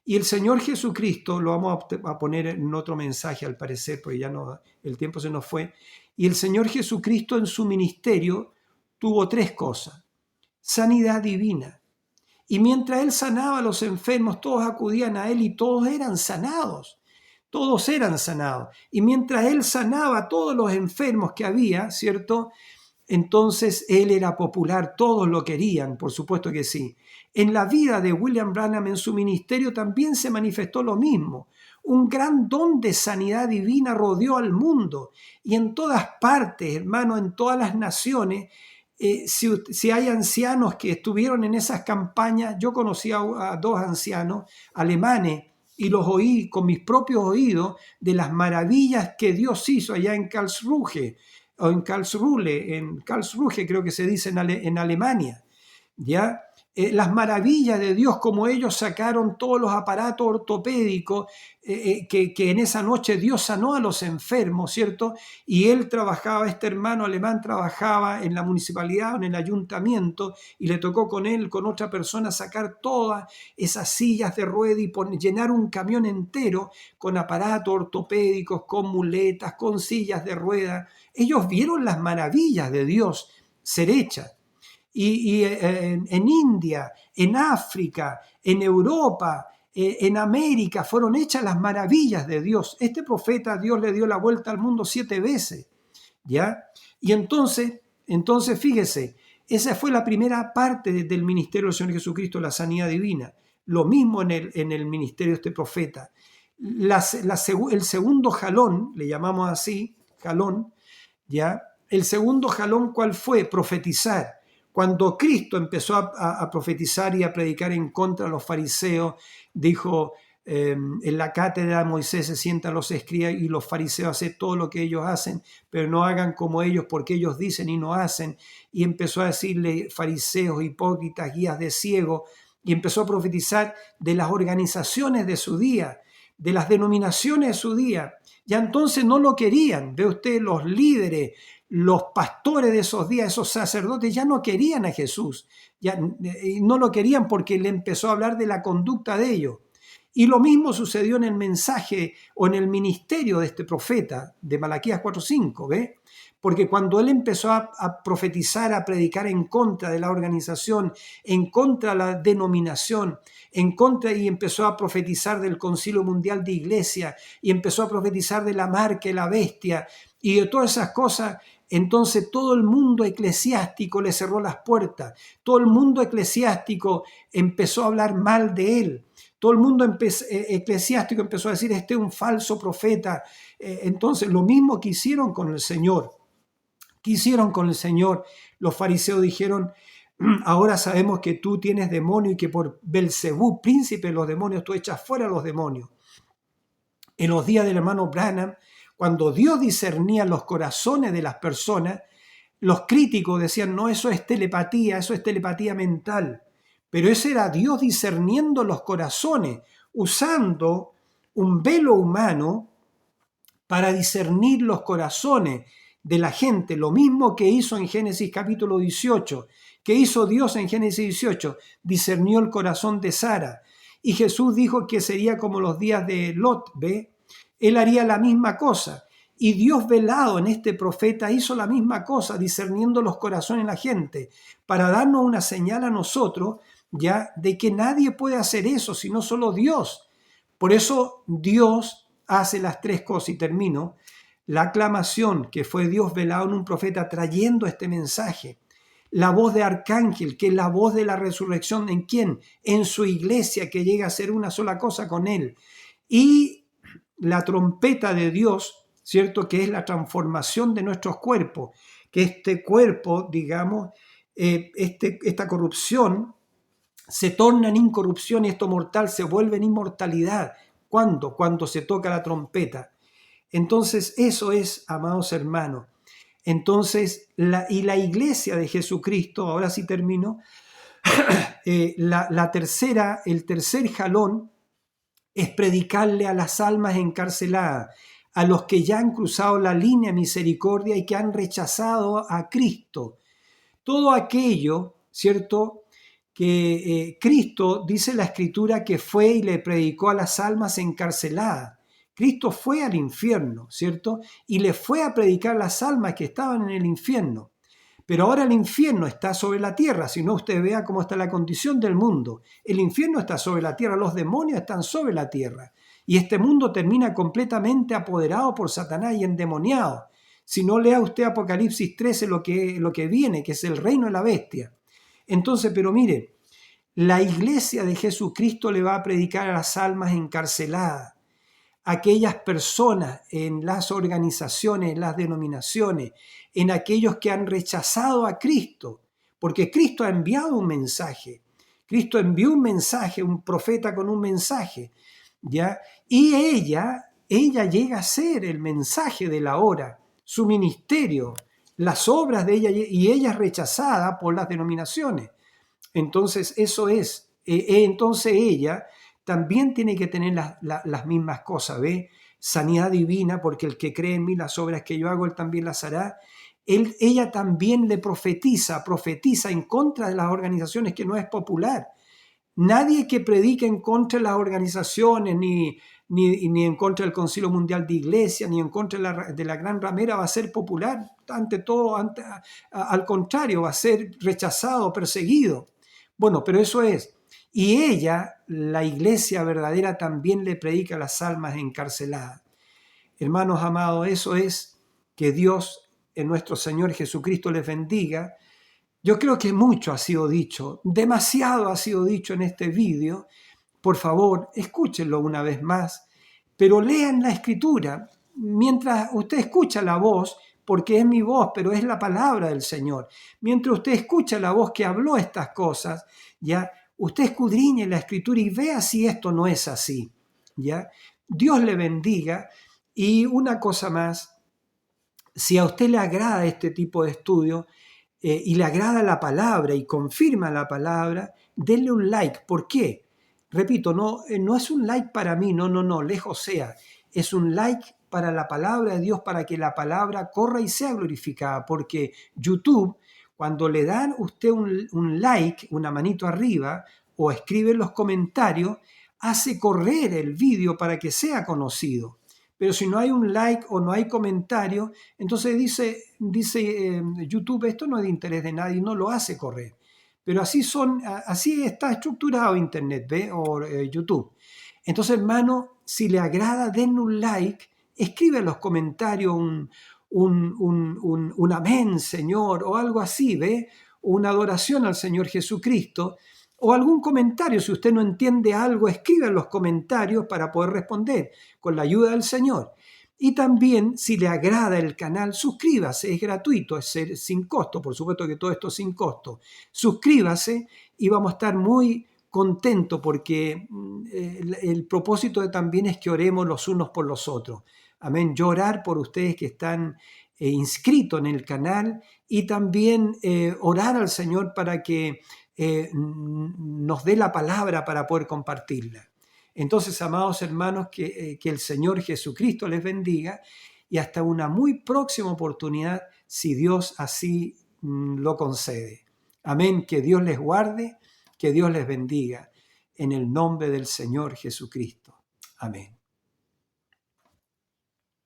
Y el Señor Jesucristo, lo vamos a poner en otro mensaje al parecer, porque ya no, el tiempo se nos fue, y el Señor Jesucristo en su ministerio tuvo tres cosas. Sanidad divina. Y mientras él sanaba a los enfermos, todos acudían a él y todos eran sanados. Todos eran sanados. Y mientras él sanaba a todos los enfermos que había, ¿cierto?, entonces él era popular, todos lo querían, por supuesto que sí. En la vida de William Branham, en su ministerio, también se manifestó lo mismo. Un gran don de sanidad divina rodeó al mundo. Y en todas partes, hermano, en todas las naciones, si hay ancianos que estuvieron en esas campañas, yo conocí a dos ancianos alemanes y los oí con mis propios oídos de las maravillas que Dios hizo allá en Karlsruhe, o en Karlsruhe creo que se dice en Alemania, ¿ya? Las maravillas de Dios, como ellos sacaron todos los aparatos ortopédicos, que en esa noche Dios sanó a los enfermos, ¿cierto? Y él trabajaba, este hermano alemán trabajaba en la municipalidad, en el ayuntamiento, y le tocó con él, con otra persona, sacar todas esas sillas de rueda y llenar un camión entero con aparatos ortopédicos, con muletas, con sillas de rueda. Ellos vieron las maravillas de Dios ser hechas. Y en India, en África, en Europa, en América, fueron hechas las maravillas de Dios. Este profeta, Dios le dio la vuelta al mundo 7 veces, ¿ya? Y entonces fíjese, esa fue la primera parte del ministerio del Señor Jesucristo, la sanidad divina. Lo mismo en el ministerio de este profeta. El segundo jalón, le llamamos así, jalón, ¿ya? El segundo jalón, ¿cuál fue? Profetizar. Cuando Cristo empezó a profetizar y a predicar en contra de los fariseos, dijo, en la cátedra de Moisés se sientan los escribas y los fariseos hacen todo lo que ellos hacen, pero no hagan como ellos porque ellos dicen y no hacen. Y empezó a decirle fariseos, hipócritas, guías de ciego, y empezó a profetizar de las organizaciones de su día, de las denominaciones de su día. Ya entonces no lo querían. Ve usted, los líderes, los pastores de esos días, esos sacerdotes, ya no querían a Jesús. Ya no lo querían porque le empezó a hablar de la conducta de ellos. Y lo mismo sucedió en el mensaje o en el ministerio de este profeta de Malaquías 4:5, ¿ve? Porque cuando él empezó a profetizar, a predicar en contra de la organización, en contra de la denominación, en contra, y empezó a profetizar del Concilio Mundial de Iglesia, y empezó a profetizar de la marca y la bestia, y de todas esas cosas, entonces todo el mundo eclesiástico le cerró las puertas, todo el mundo eclesiástico empezó a hablar mal de él. Todo el mundo eclesiástico empezó a decir, este es un falso profeta. Entonces, lo mismo que hicieron con el Señor. ¿Qué hicieron con el Señor? Los fariseos dijeron, ahora sabemos que tú tienes demonio y que por Belcebú, príncipe de los demonios, tú echas fuera a los demonios. En los días del hermano Branham, cuando Dios discernía los corazones de las personas, los críticos decían, no, eso es telepatía mental. Pero ese era Dios discerniendo los corazones, usando un velo humano para discernir los corazones de la gente. Lo mismo que hizo en Génesis capítulo 18. ¿Qué hizo Dios en Génesis 18? Discernió el corazón de Sara. Y Jesús dijo que sería como los días de Lot, ¿ve? Él haría la misma cosa. Y Dios velado en este profeta hizo la misma cosa, discerniendo los corazones de la gente, para darnos una señal a nosotros, ya, de que nadie puede hacer eso, sino solo Dios. Por eso Dios hace las tres cosas, y termino. La aclamación, que fue Dios velado en un profeta trayendo este mensaje. La voz de arcángel, que es la voz de la resurrección. ¿En quién? En su iglesia, que llega a ser una sola cosa con él. Y la trompeta de Dios, ¿cierto? Que es la transformación de nuestros cuerpos. Que este cuerpo, digamos, esta corrupción se torna en incorrupción y esto mortal se vuelve en inmortalidad. ¿Cuándo? Cuando se toca la trompeta. Entonces, eso es, amados hermanos. Entonces, la iglesia de Jesucristo, ahora sí termino, el tercer jalón es predicarle a las almas encarceladas, a los que ya han cruzado la línea de misericordia y que han rechazado a Cristo. Todo aquello, ¿cierto?, que Cristo, dice la Escritura, que fue y le predicó a las almas encarceladas. Cristo fue al infierno, ¿cierto? Y le fue a predicar a las almas que estaban en el infierno. Pero ahora el infierno está sobre la tierra, si no usted vea cómo está la condición del mundo. El infierno está sobre la tierra, los demonios están sobre la tierra. Y este mundo termina completamente apoderado por Satanás y endemoniado. Si no, lea usted Apocalipsis 13, lo que viene, que es el reino de la bestia. Entonces, pero mire, la iglesia de Jesucristo le va a predicar a las almas encarceladas, aquellas personas en las organizaciones, en las denominaciones, en aquellos que han rechazado a Cristo, porque Cristo ha enviado un mensaje. Cristo envió un mensaje, un profeta con un mensaje, ¿ya? Y ella llega a ser el mensaje de la hora, su ministerio, las obras de ella, y ella es rechazada por las denominaciones. Entonces, eso es. Entonces ella también tiene que tener las mismas cosas, ¿ve? Sanidad divina, porque el que cree en mí, las obras que yo hago, él también las hará. Ella también le profetiza en contra de las organizaciones, que no es popular. Nadie que predique en contra de las organizaciones, ni en contra del Concilio Mundial de Iglesia, ni en contra de la Gran Ramera va a ser popular. Ante todo, al contrario, va a ser rechazado, perseguido. Bueno, pero eso es. Y ella, la iglesia verdadera, también le predica a las almas encarceladas. Hermanos amados, eso es. Que Dios, en nuestro Señor Jesucristo, les bendiga. Yo creo que mucho ha sido dicho, demasiado ha sido dicho en este vídeo. Por favor, escúchenlo una vez más, pero lean la Escritura. Mientras usted escucha la voz, porque es mi voz, pero es la palabra del Señor. Mientras usted escucha la voz que habló estas cosas, ya usted escudriñe la Escritura y vea si esto no es así, ya. Dios le bendiga. Y una cosa más, si a usted le agrada este tipo de estudio y le agrada la palabra y confirma la palabra, denle un like. ¿Por qué? Repito, no es un like para mí, no, lejos sea. Es un like para la palabra de Dios, para que la palabra corra y sea glorificada, porque YouTube, cuando le dan usted un like, una manito arriba, o escribe en los comentarios, hace correr el vídeo para que sea conocido. Pero si no hay un like o no hay comentario, entonces dice YouTube, esto no es de interés de nadie, no lo hace correr. Pero así está estructurado Internet, ¿ve? O YouTube. Entonces, hermano, si le agrada, denle un like, escribe en los comentarios un amén, Señor, o algo así, ¿ve? Una adoración al Señor Jesucristo, o algún comentario. Si usted no entiende algo, escribe en los comentarios para poder responder con la ayuda del Señor. Y también, si le agrada el canal, suscríbase, es gratuito, es sin costo, por supuesto que todo esto es sin costo. Suscríbase y vamos a estar muy contentos porque el propósito también es que oremos los unos por los otros. Amén. Yo orar por ustedes que están inscritos en el canal y también orar al Señor para que nos dé la palabra para poder compartirla. Entonces, amados hermanos, que el Señor Jesucristo les bendiga y hasta una muy próxima oportunidad, si Dios así lo concede. Amén, que Dios les guarde, que Dios les bendiga, en el nombre del Señor Jesucristo. Amén.